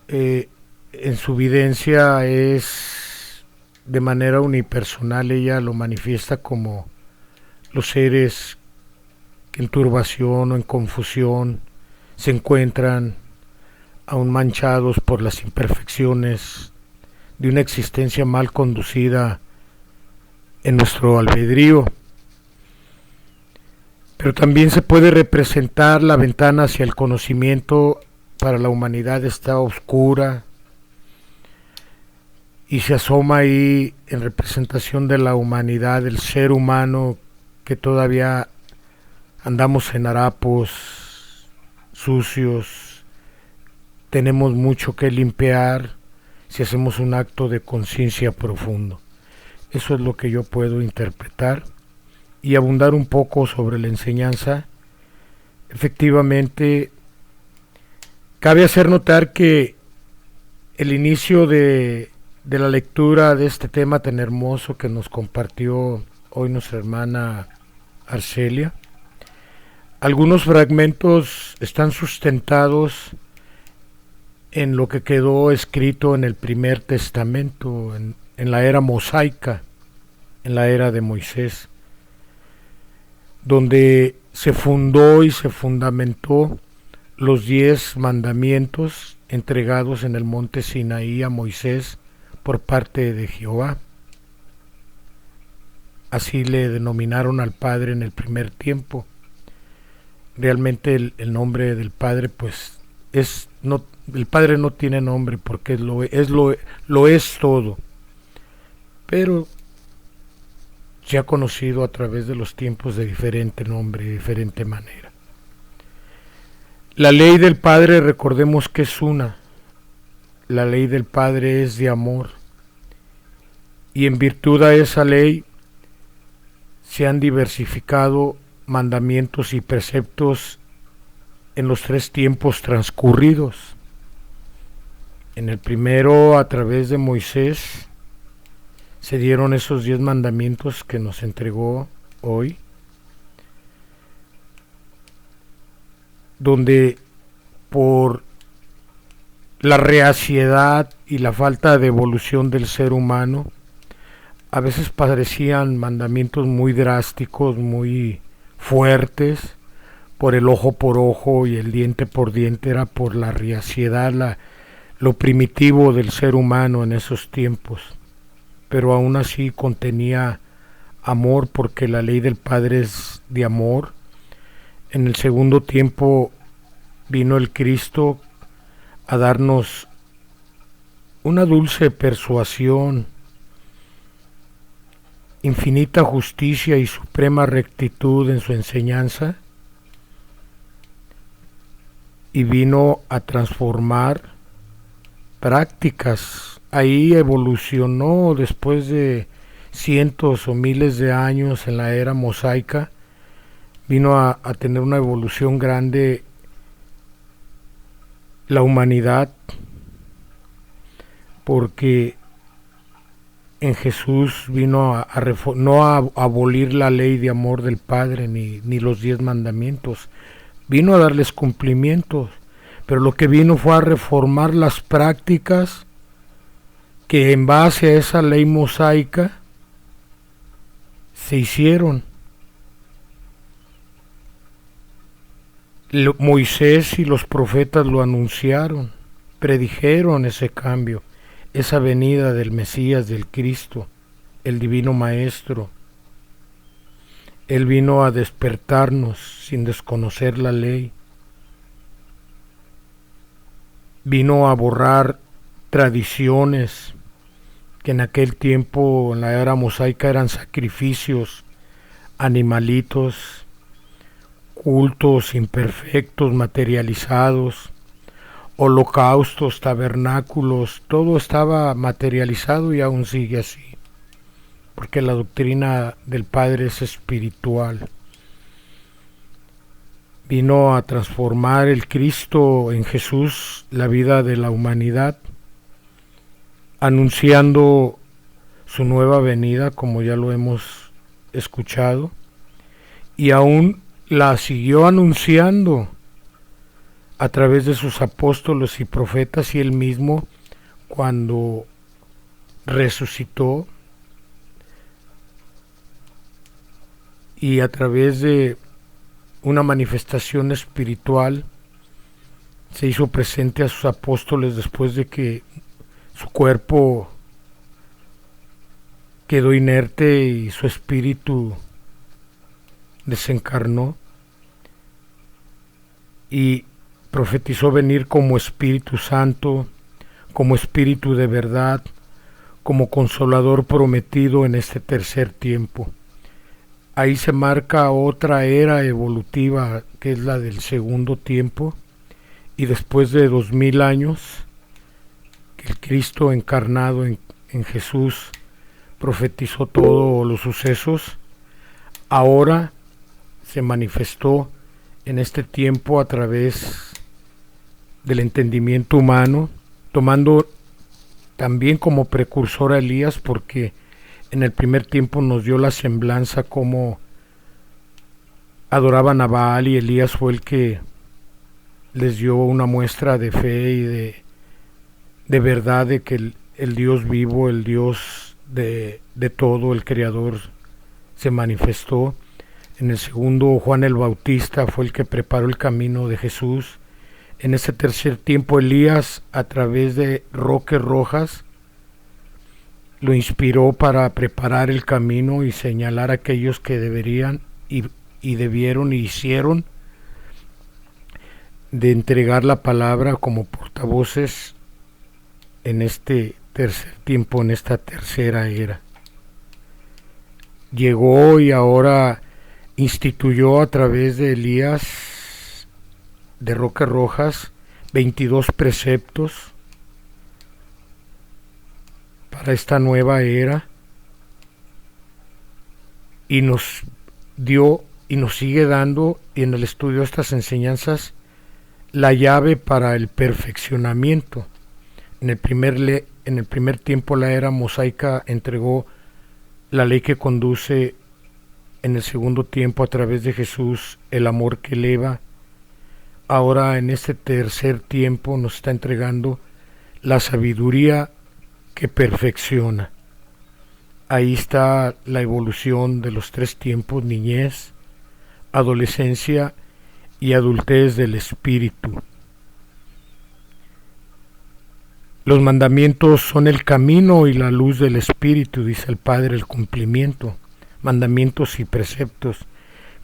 en su evidencia es de manera unipersonal. Ella lo manifiesta como los seres que en turbación o en confusión se encuentran aún manchados por las imperfecciones de una existencia mal conducida en nuestro albedrío. Pero también se puede representar la ventana hacia el conocimiento. Para la humanidad está oscura y se asoma ahí en representación de la humanidad, del ser humano, que todavía andamos en harapos sucios, tenemos mucho que limpiar si hacemos un acto de conciencia profundo. Eso es lo que yo puedo interpretar y abundar un poco sobre la enseñanza. Efectivamente, cabe hacer notar que el inicio de la lectura de este tema tan hermoso que nos compartió hoy nuestra hermana Arcelia, algunos fragmentos están sustentados en lo que quedó escrito en el primer testamento, en la era mosaica, en la era de Moisés, donde se fundó y se fundamentó los 10 mandamientos entregados en el monte Sinaí a Moisés por parte de Jehová. así le denominaron al Padre en el primer tiempo. Realmente el nombre del Padre pues el Padre no tiene nombre porque lo es todo, pero se ha conocido a través de los tiempos de diferente nombre y diferente manera. La ley del Padre, recordemos que es una. La ley del Padre es de amor, y en virtud a esa ley se han diversificado mandamientos y preceptos en los 3 tiempos transcurridos. En el primero, a través de Moisés, se dieron esos 10 mandamientos que nos entregó hoy, donde por la reaciedad y la falta de evolución del ser humano, a veces parecían mandamientos muy drásticos, muy fuertes, por el ojo por ojo y el diente por diente. Era por la reaciedad, lo primitivo del ser humano en esos tiempos, pero aún así contenía amor, porque la ley del Padre es de amor. En el segundo tiempo vino el Cristo a darnos una dulce persuasión, infinita justicia y suprema rectitud en su enseñanza, y vino a transformar prácticas. Ahí evolucionó después de cientos o miles de años en la era mosaica, vino a tener una evolución grande la humanidad, porque en Jesús vino no a abolir la ley de amor del Padre ni los 10 mandamientos, vino a darles cumplimientos, pero lo que vino fue a reformar las prácticas que en base a esa ley mosaica se hicieron. Moisés y los profetas lo anunciaron, predijeron ese cambio, esa venida del Mesías, del Cristo, el Divino Maestro. Él vino a despertarnos sin desconocer la ley. Vino a borrar tradiciones que en aquel tiempo, en la era mosaica, eran sacrificios, animalitos, cultos imperfectos, materializados, holocaustos, tabernáculos. Todo estaba materializado y aún sigue así, porque la doctrina del Padre es espiritual. Vino a transformar el Cristo en Jesús la vida de la humanidad, anunciando su nueva venida, como ya lo hemos escuchado, y aún la siguió anunciando a través de sus apóstoles y profetas, y él mismo, cuando resucitó, y a través de una manifestación espiritual se hizo presente a sus apóstoles después de que su cuerpo quedó inerte y su espíritu desencarnó, y profetizó venir como Espíritu Santo, como Espíritu de verdad, como Consolador prometido en este tercer tiempo. Ahí se marca otra era evolutiva, que es la del segundo tiempo, y después de 2000 años que el Cristo encarnado en Jesús profetizó todos los sucesos, ahora se manifestó en este tiempo a través del entendimiento humano, tomando también como precursor a Elías, porque en el primer tiempo nos dio la semblanza como adoraban a Baal, y Elías fue el que les dio una muestra de fe y de verdad de que el Dios vivo, el Dios de todo, el Creador, se manifestó. En el segundo, Juan el Bautista fue el que preparó el camino de Jesús. En ese tercer tiempo, Elías, a través de roques rojas, lo inspiró para preparar el camino y señalar a aquellos que deberían y debieron y hicieron de entregar la palabra como portavoces en este tercer tiempo, en esta tercera era. Llegó y ahora instituyó a través de Elías de Roques Rojas 22 preceptos para esta nueva era, y nos dio y nos sigue dando, y en el estudio de estas enseñanzas, la llave para el perfeccionamiento. En el primer tiempo la era mosaica entregó la ley que conduce. En el segundo tiempo, a través de Jesús, el amor que eleva. Ahora en este tercer tiempo nos está entregando la sabiduría que perfecciona. Ahí está la evolución de los tres tiempos: niñez, adolescencia y adultez del espíritu. Los mandamientos son el camino y la luz del espíritu, dice el Padre, el cumplimiento. Mandamientos y preceptos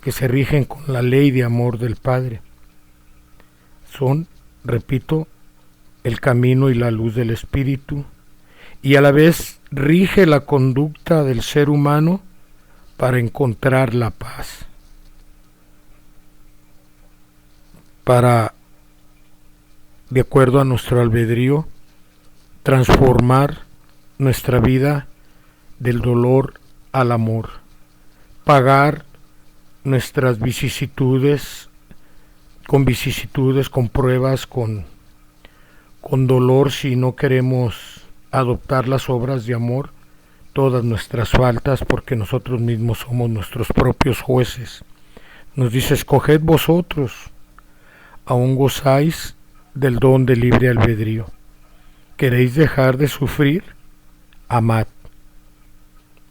que se rigen con la ley de amor del Padre. Son, repito, el camino y la luz del espíritu, y a la vez rige la conducta del ser humano para encontrar la paz, para, de acuerdo a nuestro albedrío, transformar nuestra vida del dolor al amor, pagar nuestras vicisitudes, con pruebas, con dolor, si no queremos adoptar las obras de amor, todas nuestras faltas, porque nosotros mismos somos nuestros propios jueces. Nos dice: escoged vosotros, aún gozáis del don de libre albedrío. ¿Queréis dejar de sufrir? Amad.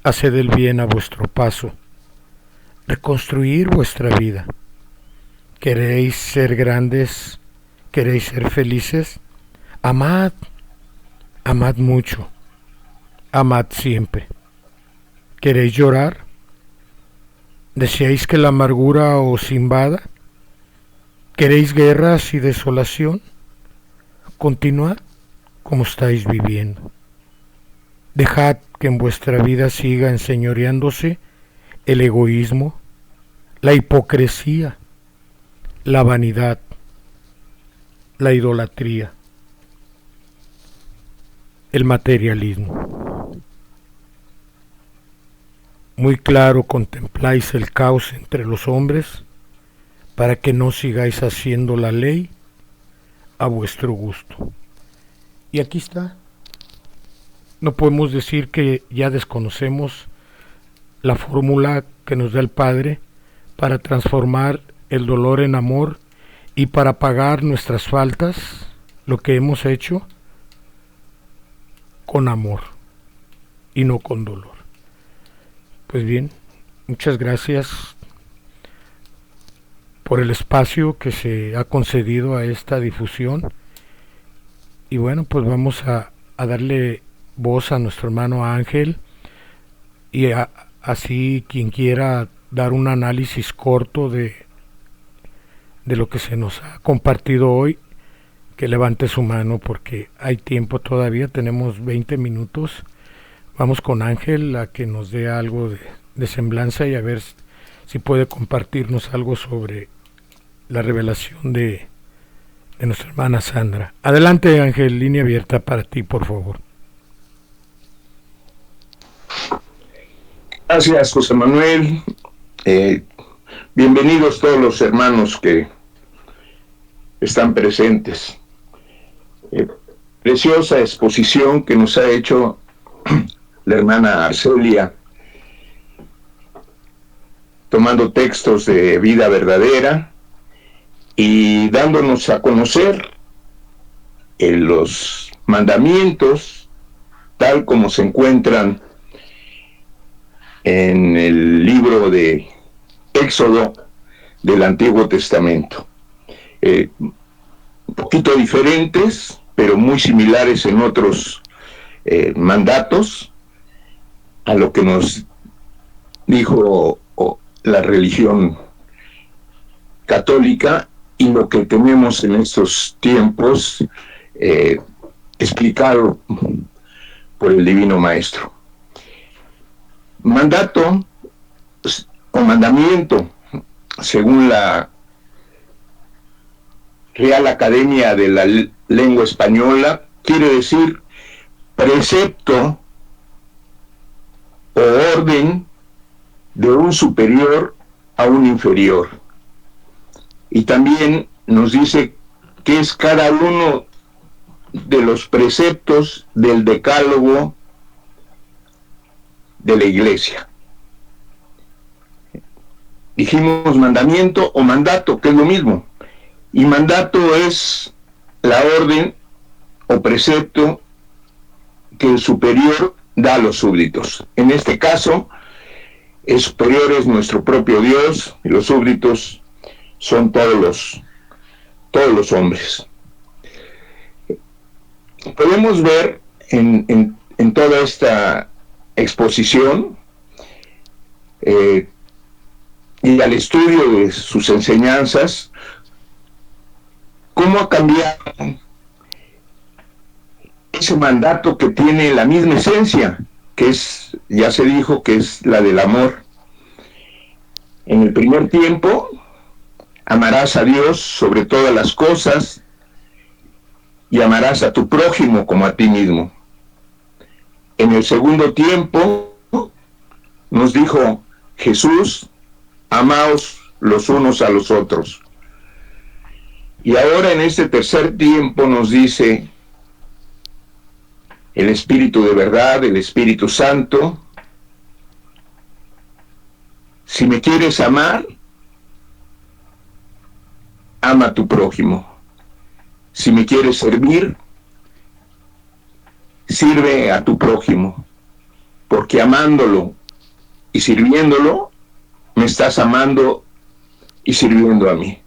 Haced el bien a vuestro paso. Reconstruir vuestra vida. ¿Queréis ser grandes? ¿Queréis ser felices? Amad. Amad mucho. Amad siempre. ¿Queréis llorar? ¿Deseáis que la amargura os invada? ¿Queréis guerras y desolación? Continuad como estáis viviendo. Dejad que en vuestra vida siga enseñoreándose el egoísmo, la hipocresía, la vanidad, la idolatría, el materialismo. Muy claro contempláis el caos entre los hombres para que no sigáis haciendo la ley a vuestro gusto. Y aquí está. No podemos decir que ya desconocemos la fórmula que nos da el Padre para transformar el dolor en amor y para pagar nuestras faltas, lo que hemos hecho, con amor y no con dolor. Pues bien, muchas gracias por el espacio que se ha concedido a esta difusión. Y bueno, pues vamos a darle voz a nuestro hermano Ángel, y así quien quiera dar un análisis corto de lo que se nos ha compartido hoy, que levante su mano, porque hay tiempo todavía, tenemos 20 minutos. Vamos con Ángel a que nos dé algo de semblanza y a ver si puede compartirnos algo sobre la revelación de nuestra hermana Sandra. Adelante, Ángel, línea abierta para ti, por favor. Gracias, José Manuel. Bienvenidos todos los hermanos que están presentes. Preciosa exposición que nos ha hecho la hermana Arcelia, tomando textos de vida verdadera y dándonos a conocer los mandamientos tal como se encuentran en el libro de Éxodo del Antiguo Testamento. Un poquito diferentes, pero muy similares en otros mandatos, a lo que nos dijo la religión católica y lo que tenemos en estos tiempos explicado por el Divino Maestro. Mandato o mandamiento, según la Real Academia de la Lengua Española, quiere decir precepto o orden de un superior a un inferior. Y también nos dice que es cada uno de los preceptos del decálogo de la Iglesia. Dijimos mandamiento o mandato, que es lo mismo. Y mandato es la orden o precepto que el superior da a los súbditos. En este caso, el superior es nuestro propio Dios y los súbditos son todos los hombres. Podemos ver en toda esta exposición y al estudio de sus enseñanzas cómo ha cambiado ese mandato que tiene la misma esencia, que es, ya se dijo, que es la del amor. En el primer tiempo, amarás a Dios sobre todas las cosas y amarás a tu prójimo como a ti mismo. En el segundo tiempo, nos dijo Jesús, amaos los unos a los otros. Y ahora en este tercer tiempo nos dice el Espíritu de verdad, el Espíritu Santo, si me quieres amar, ama a tu prójimo. Si me quieres servir, sirve a tu prójimo, porque amándolo y sirviéndolo, me estás amando y sirviendo a mí.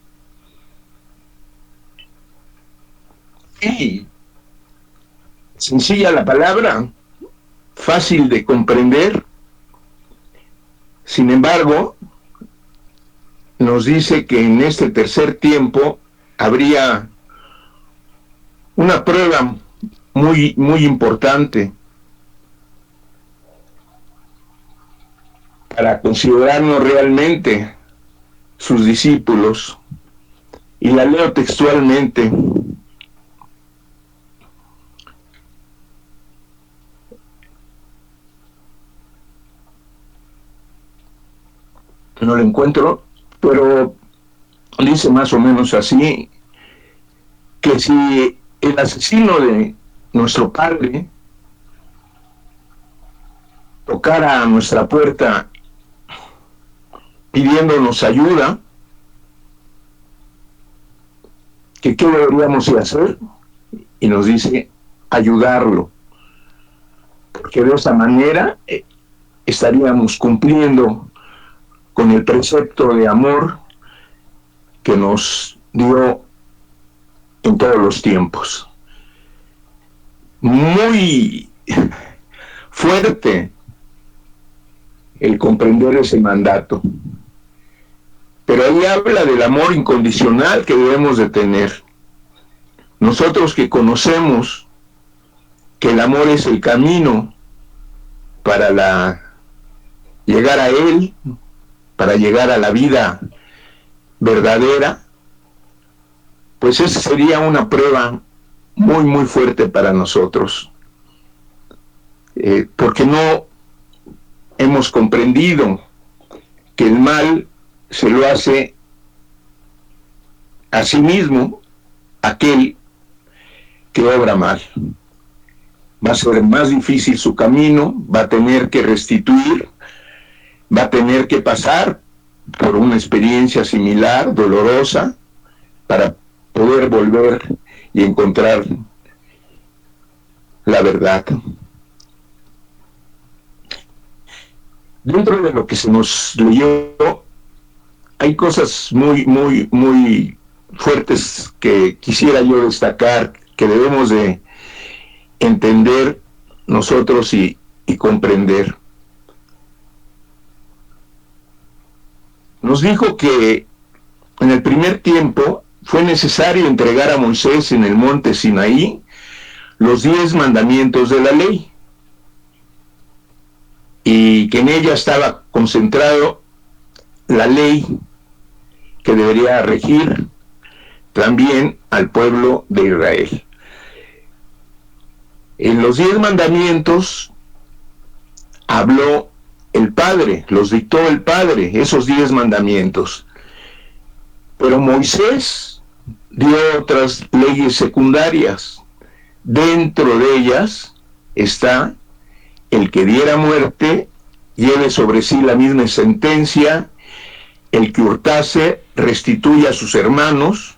Y sencilla la palabra, fácil de comprender, sin embargo, nos dice que en este tercer tiempo habría una prueba muy, muy importante para considerarnos realmente sus discípulos. Y la leo textualmente. No lo encuentro, pero dice más o menos así, que si el asesino de nuestro padre tocara a nuestra puerta pidiéndonos ayuda, que qué deberíamos de hacer, y nos dice ayudarlo, porque de esa manera estaríamos cumpliendo con el precepto de amor que nos dio en todos los tiempos. Muy fuerte el comprender ese mandato, pero ahí habla del amor incondicional que debemos de tener. Nosotros que conocemos que el amor es el camino para llegar a Él, para llegar a la vida verdadera, pues esa sería una prueba muy, muy fuerte para nosotros, porque no hemos comprendido que el mal se lo hace a sí mismo aquel que obra mal. Va a ser más difícil su camino, va a tener que restituir, va a tener que pasar por una experiencia similar, dolorosa, para poder volver y encontrar la verdad. Dentro de lo que se nos leyó, hay cosas muy, muy, muy fuertes que quisiera yo destacar, que debemos de entender nosotros y comprender. nos dijo que en el primer tiempo fue necesario entregar a Moisés en el monte Sinaí los 10 mandamientos de la ley, y que en ella estaba concentrado la ley que debería regir también al pueblo de Israel. En los 10 mandamientos habló el Padre, los dictó el Padre, esos 10 mandamientos. Pero Moisés dio otras leyes secundarias. Dentro de ellas está: el que diera muerte lleve sobre sí la misma sentencia, el que hurtase restituya a sus hermanos,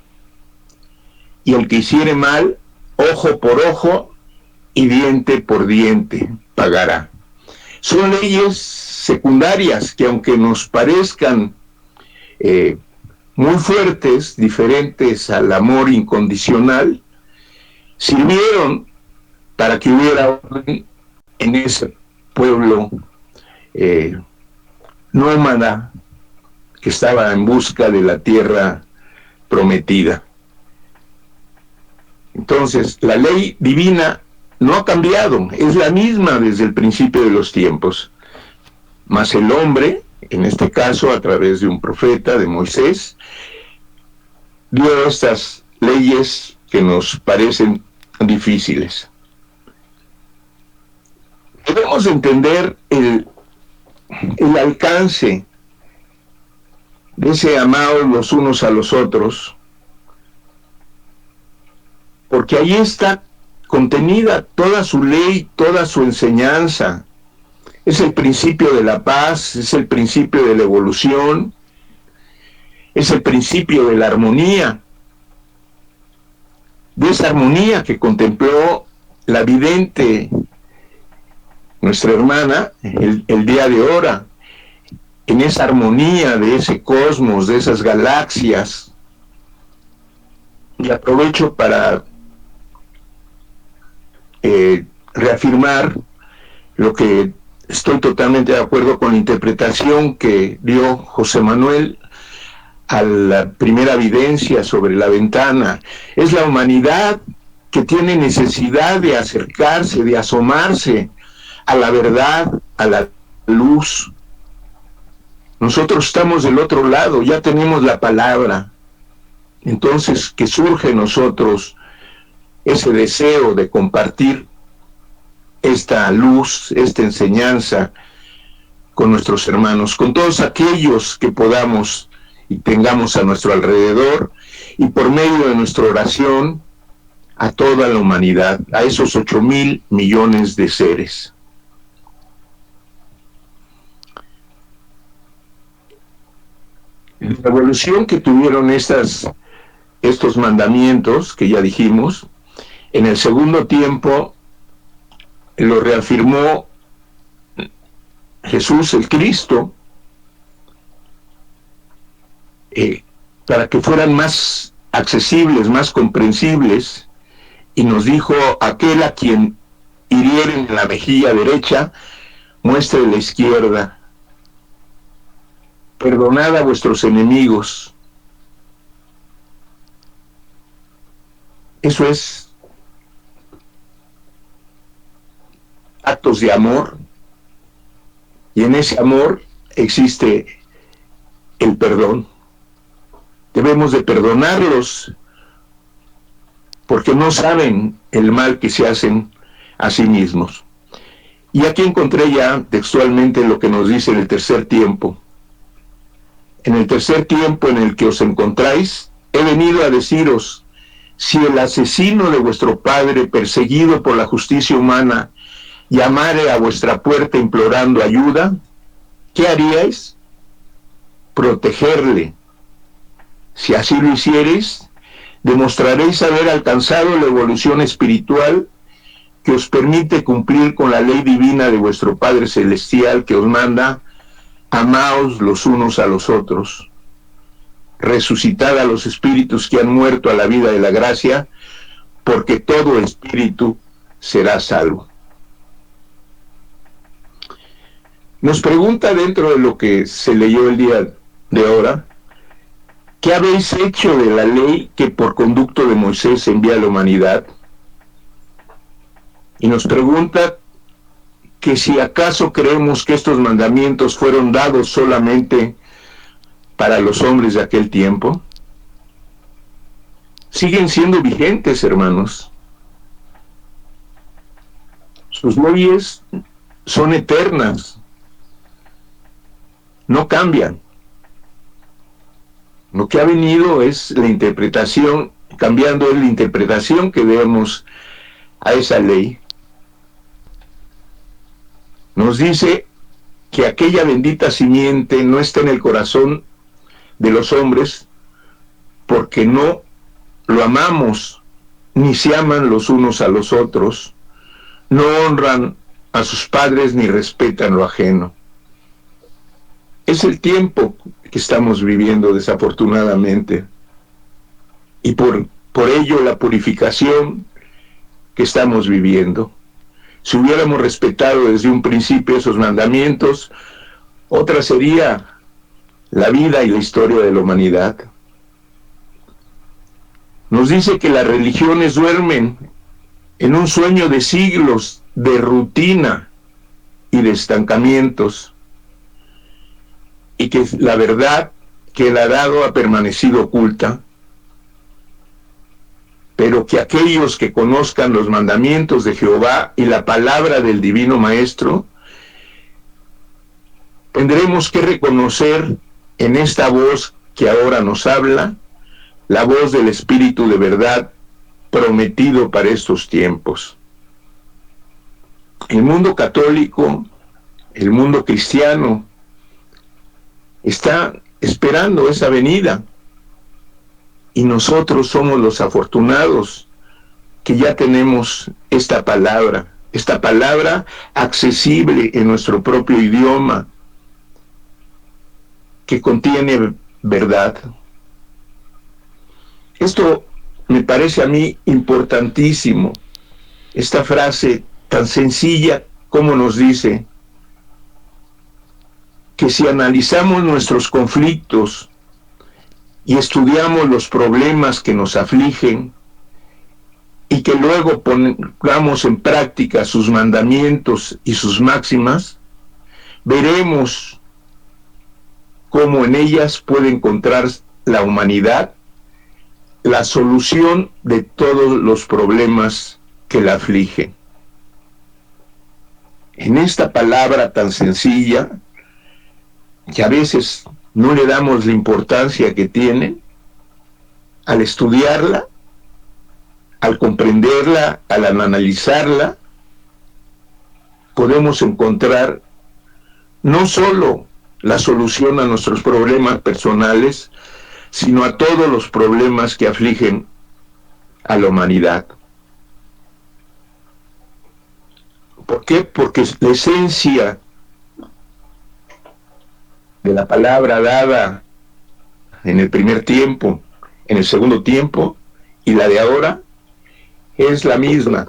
y el que hiciere mal, ojo por ojo y diente por diente pagará. Son leyes secundarias que, aunque nos parezcan muy fuertes, diferentes al amor incondicional, sirvieron para que hubiera orden en ese pueblo nómada que estaba en busca de la tierra prometida. Entonces, la ley divina no ha cambiado, es la misma desde el principio de los tiempos. Mas el hombre, en este caso a través de un profeta, de Moisés, dio estas leyes que nos parecen difíciles. Debemos entender el alcance de ese amados los unos a los otros, porque ahí está contenida toda su ley, toda su enseñanza. Es el principio de la paz, es el principio de la evolución, es el principio de la armonía, de esa armonía que contempló la vidente, nuestra hermana, el día de ahora, en esa armonía de ese cosmos, de esas galaxias. Y aprovecho para reafirmar lo que estoy totalmente de acuerdo con la interpretación que dio José Manuel a la primera evidencia sobre la ventana. Es la humanidad que tiene necesidad de acercarse, de asomarse a la verdad, a la luz. Nosotros estamos del otro lado, ya tenemos la palabra. Entonces, que surge en nosotros ese deseo de compartir esta luz, esta enseñanza con nuestros hermanos, con todos aquellos que podamos y tengamos a nuestro alrededor, y por medio de nuestra oración a toda la humanidad, a esos 8,000 millones de seres. La evolución que tuvieron estos mandamientos, que ya dijimos, en el segundo tiempo lo reafirmó Jesús el Cristo, para que fueran más accesibles, más comprensibles, y nos dijo: aquel a quien hirieren en la mejilla derecha, muestre la izquierda. Perdonad a vuestros enemigos. Eso es actos de amor, y en ese amor existe el perdón. Debemos de perdonarlos porque no saben el mal que se hacen a sí mismos. Y aquí encontré ya textualmente lo que nos dice en el tercer tiempo. En el tercer tiempo en el que os encontráis, he venido a deciros: si el asesino de vuestro padre, perseguido por la justicia humana, llamare a vuestra puerta implorando ayuda, ¿qué haríais? Protegerle. Si así lo hiciereis, demostraréis haber alcanzado la evolución espiritual que os permite cumplir con la ley divina de vuestro Padre Celestial, que os manda: amaos los unos a los otros. Resucitad a los espíritus que han muerto a la vida de la gracia, porque todo espíritu será salvo. Nos pregunta, dentro de lo que se leyó el día de ahora, ¿qué habéis hecho de la ley que por conducto de Moisés envía a la humanidad? Y nos pregunta que si acaso creemos que estos mandamientos fueron dados solamente para los hombres de aquel tiempo. Siguen siendo vigentes, hermanos. Sus leyes son eternas, no cambian. Lo que ha venido es la interpretación, cambiando es la interpretación que demos a esa ley. Nos dice que aquella bendita simiente no está en el corazón de los hombres porque no lo amamos, ni se aman los unos a los otros, no honran a sus padres ni respetan lo ajeno. Es el tiempo que estamos viviendo, desafortunadamente, y por ello la purificación que estamos viviendo. Si hubiéramos respetado desde un principio esos mandamientos, otra sería la vida y la historia de la humanidad. Nos dice que las religiones duermen en un sueño de siglos de rutina y de estancamientos, y que la verdad que él ha dado ha permanecido oculta, pero que aquellos que conozcan los mandamientos de Jehová y la palabra del Divino Maestro, tendremos que reconocer en esta voz que ahora nos habla, la voz del Espíritu de verdad prometido para estos tiempos. El mundo católico, el mundo cristiano, está esperando esa venida, y nosotros somos los afortunados que ya tenemos esta palabra accesible en nuestro propio idioma, que contiene verdad. Esto me parece a mí importantísimo, esta frase tan sencilla como nos dice que si analizamos nuestros conflictos y estudiamos los problemas que nos afligen y que luego pongamos en práctica sus mandamientos y sus máximas, veremos cómo en ellas puede encontrar la humanidad la solución de todos los problemas que la afligen. En esta palabra tan sencilla, que a veces no le damos la importancia que tiene, al estudiarla, al comprenderla, al analizarla, podemos encontrar no solo la solución a nuestros problemas personales, sino a todos los problemas que afligen a la humanidad. ¿Por qué? Porque la esencia de la palabra dada en el primer tiempo, en el segundo tiempo y la de ahora es la misma.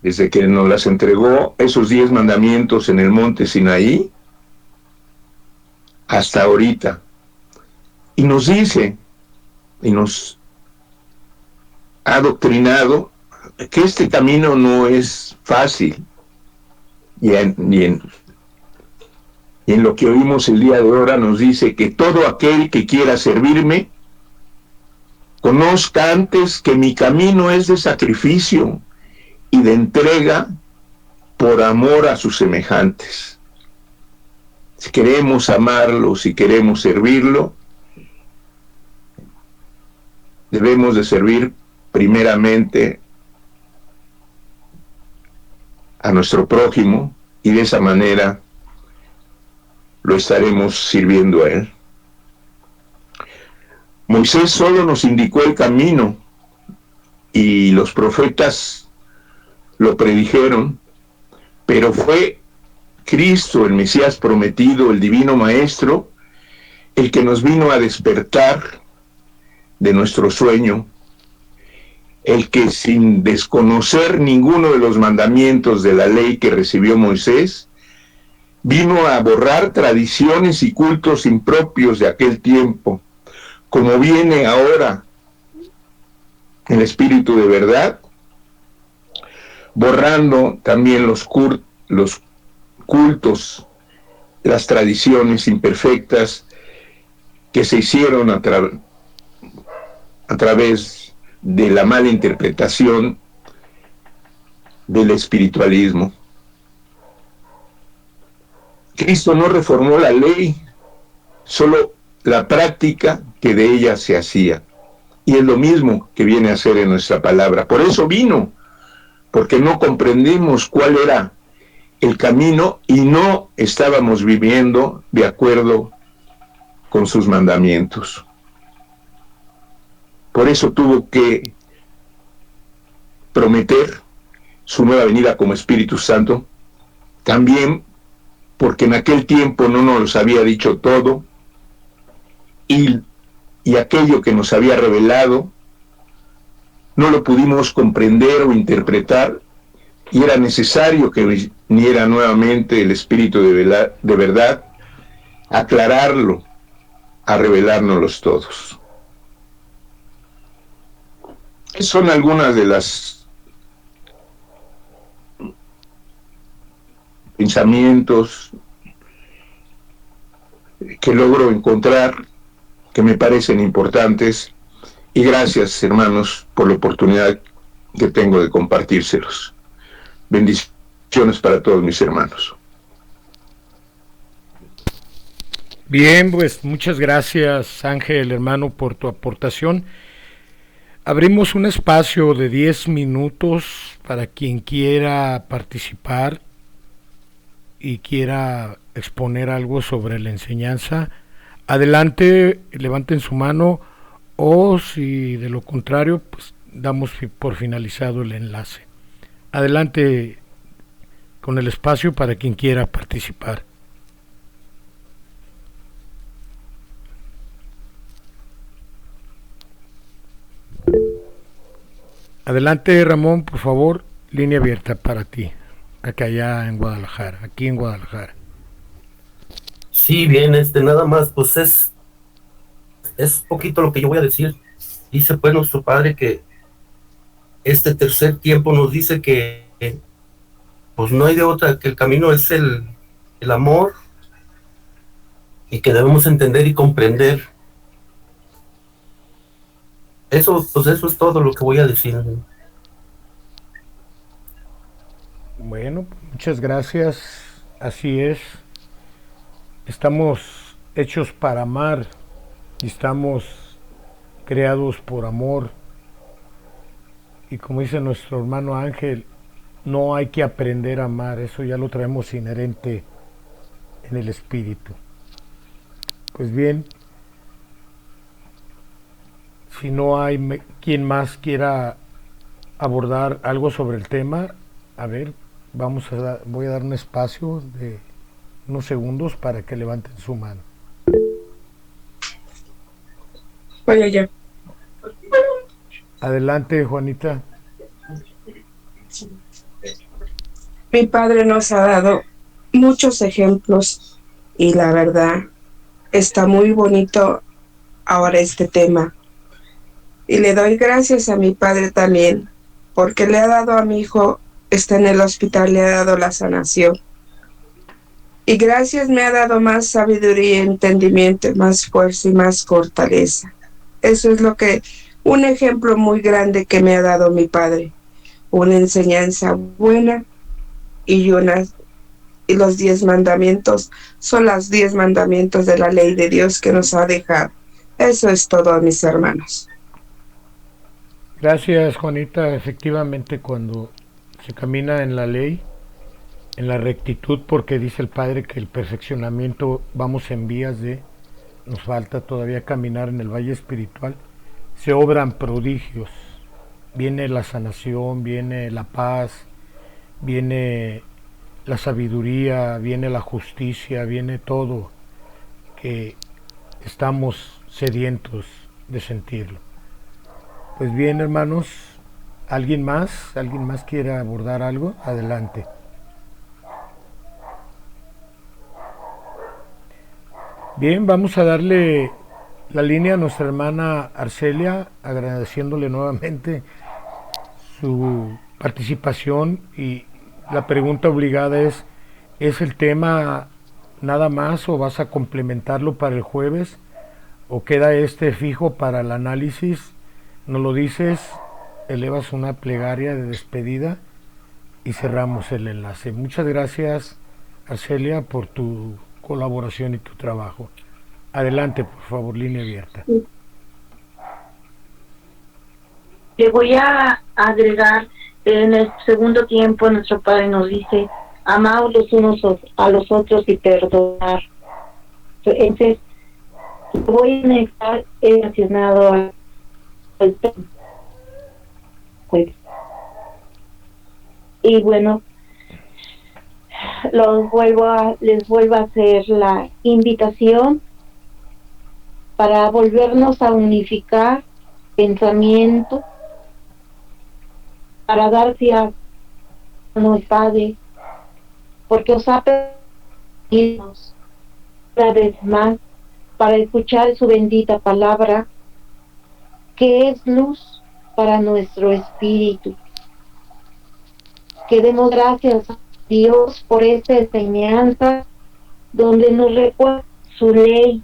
Desde que nos las entregó esos 10 mandamientos en el monte Sinaí hasta ahorita, y nos dice y nos ha adoctrinado que este camino no es fácil, y en lo que oímos el día de ahora nos dice que todo aquel que quiera servirme conozca antes que mi camino es de sacrificio y de entrega por amor a sus semejantes. Si queremos amarlo, si queremos servirlo, debemos de servir primeramente a nuestro prójimo, y de esa manera lo estaremos sirviendo a él. Moisés solo nos indicó el camino y los profetas lo predijeron, pero fue Cristo, el Mesías prometido, el Divino Maestro, el que nos vino a despertar de nuestro sueño, el que sin desconocer ninguno de los mandamientos de la ley que recibió Moisés, Vino a borrar tradiciones y cultos impropios de aquel tiempo, como viene ahora el Espíritu de verdad, borrando también los cultos, las tradiciones imperfectas que se hicieron a través de la mala interpretación del espiritualismo. Cristo no reformó la ley, solo la práctica que de ella se hacía. Y es lo mismo que viene a hacer en nuestra palabra. Por eso vino, porque no comprendimos cuál era el camino y no estábamos viviendo de acuerdo con sus mandamientos. Por eso tuvo que prometer su nueva venida como Espíritu Santo, también porque en aquel tiempo no nos había dicho todo, y aquello que nos había revelado no lo pudimos comprender o interpretar, y era necesario que viniera nuevamente el Espíritu de verdad a aclararlo, a revelárnoslos todos. Son algunas de las pensamientos que logro encontrar, que me parecen importantes, y gracias, hermanos, por la oportunidad que tengo de compartírselos. Bendiciones para todos mis hermanos. Bien, pues muchas gracias, Ángel, hermano, por tu aportación. Abrimos un espacio de 10 minutos para quien quiera participar y quiera exponer algo sobre la enseñanza. Adelante, levanten su mano, o si de lo contrario, pues damos por finalizado el enlace. Adelante con el espacio para quien quiera participar. Adelante, Ramón, por favor, línea abierta para ti, acá allá en Guadalajara, aquí en Guadalajara. Sí, bien, nada más, pues es poquito lo que yo voy a decir. Dice pues nuestro Padre que este tercer tiempo nos dice que pues no hay de otra, que el camino es el amor, y que debemos entender y comprender. Eso, pues eso es todo lo que voy a decir. Bueno, muchas gracias, así es. Estamos hechos para amar y estamos creados por amor. Y como dice nuestro hermano Ángel, no hay que aprender a amar, eso ya lo traemos inherente en el espíritu. Pues bien, si no hay quien más quiera abordar algo sobre el tema, a ver, voy a dar un espacio de unos segundos para que levanten su mano. Voy allá. Adelante, Juanita. Mi padre nos ha dado muchos ejemplos y la verdad está muy bonito ahora este tema. Y le doy gracias a mi padre también, porque le ha dado a mi hijo, está en el hospital, le ha dado la sanación. Y gracias me ha dado más sabiduría, entendimiento, más fuerza y más fortaleza. Eso es un ejemplo muy grande que me ha dado mi padre. Una enseñanza buena y los 10 mandamientos son los 10 mandamientos de la ley de Dios que nos ha dejado. Eso es todo, mis hermanos. Gracias, Juanita. Efectivamente, cuando se camina en la ley, en la rectitud, porque dice el Padre que el perfeccionamiento vamos en vías de, nos falta todavía caminar en el valle espiritual, se obran prodigios, viene la sanación, viene la paz, viene la sabiduría, viene la justicia, viene todo que estamos sedientos de sentirlo. Pues bien, hermanos, ¿alguien más quiere abordar algo? Adelante. Bien, vamos a darle la línea a nuestra hermana Arcelia, agradeciéndole nuevamente su participación, y la pregunta obligada ¿es el tema nada más o vas a complementarlo para el jueves o queda este fijo para el análisis? Nos lo dices, elevas una plegaria de despedida y cerramos el enlace. Muchas gracias, Arcelia, por tu colaboración y tu trabajo. Adelante, por favor, línea abierta. Le voy a agregar, en el segundo tiempo nuestro Padre nos dice, amaos los unos a los otros y perdonar. Entonces, voy a anexar relacionado al pues. Y bueno, les vuelvo a hacer la invitación para volvernos a unificar pensamiento, para dar gracias a nuestro Padre, porque os ha permitido una vez más para escuchar su bendita palabra, que es luz para nuestro espíritu. Que demos gracias a Dios por esta enseñanza, donde nos recuerda su ley,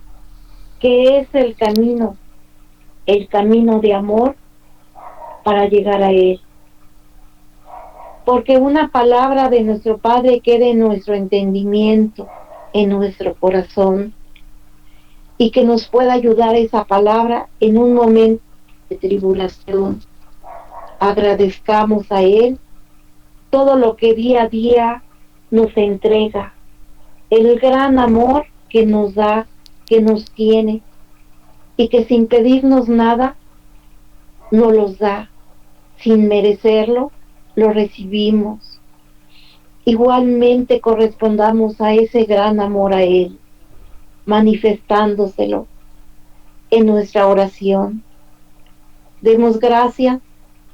que es el camino de amor para llegar a Él. Porque una palabra de nuestro Padre quede en nuestro entendimiento, en nuestro corazón, y que nos pueda ayudar esa palabra en un momento de tribulación. Agradezcamos a Él todo lo que día a día nos entrega, el gran amor que nos da, que nos tiene, y que sin pedirnos nada nos los da, sin merecerlo, lo recibimos. Igualmente correspondamos a ese gran amor a Él, manifestándoselo en nuestra oración. Demos gracias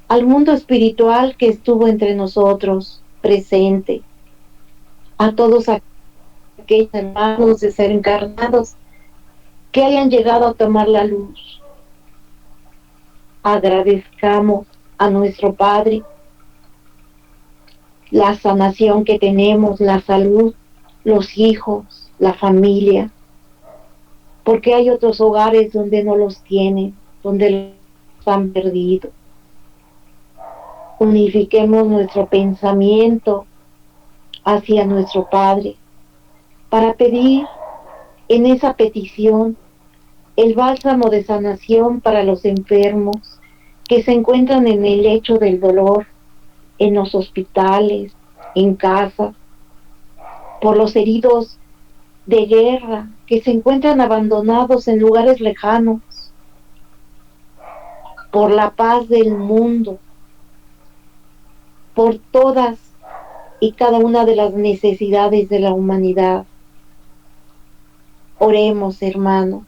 al mundo espiritual que estuvo entre nosotros, presente, a todos aquellos hermanos desencarnados que hayan llegado a tomar la luz. Agradezcamos a nuestro Padre la sanación que tenemos, la salud, los hijos, la familia, porque hay otros hogares donde no los tienen, donde los han perdido. Unifiquemos nuestro pensamiento hacia nuestro Padre para pedir en esa petición el bálsamo de sanación para los enfermos que se encuentran en el lecho del dolor, en los hospitales, en casa, por los heridos de guerra que se encuentran abandonados en lugares lejanos, por la paz del mundo, por todas y cada una de las necesidades de la humanidad. Oremos, hermanos.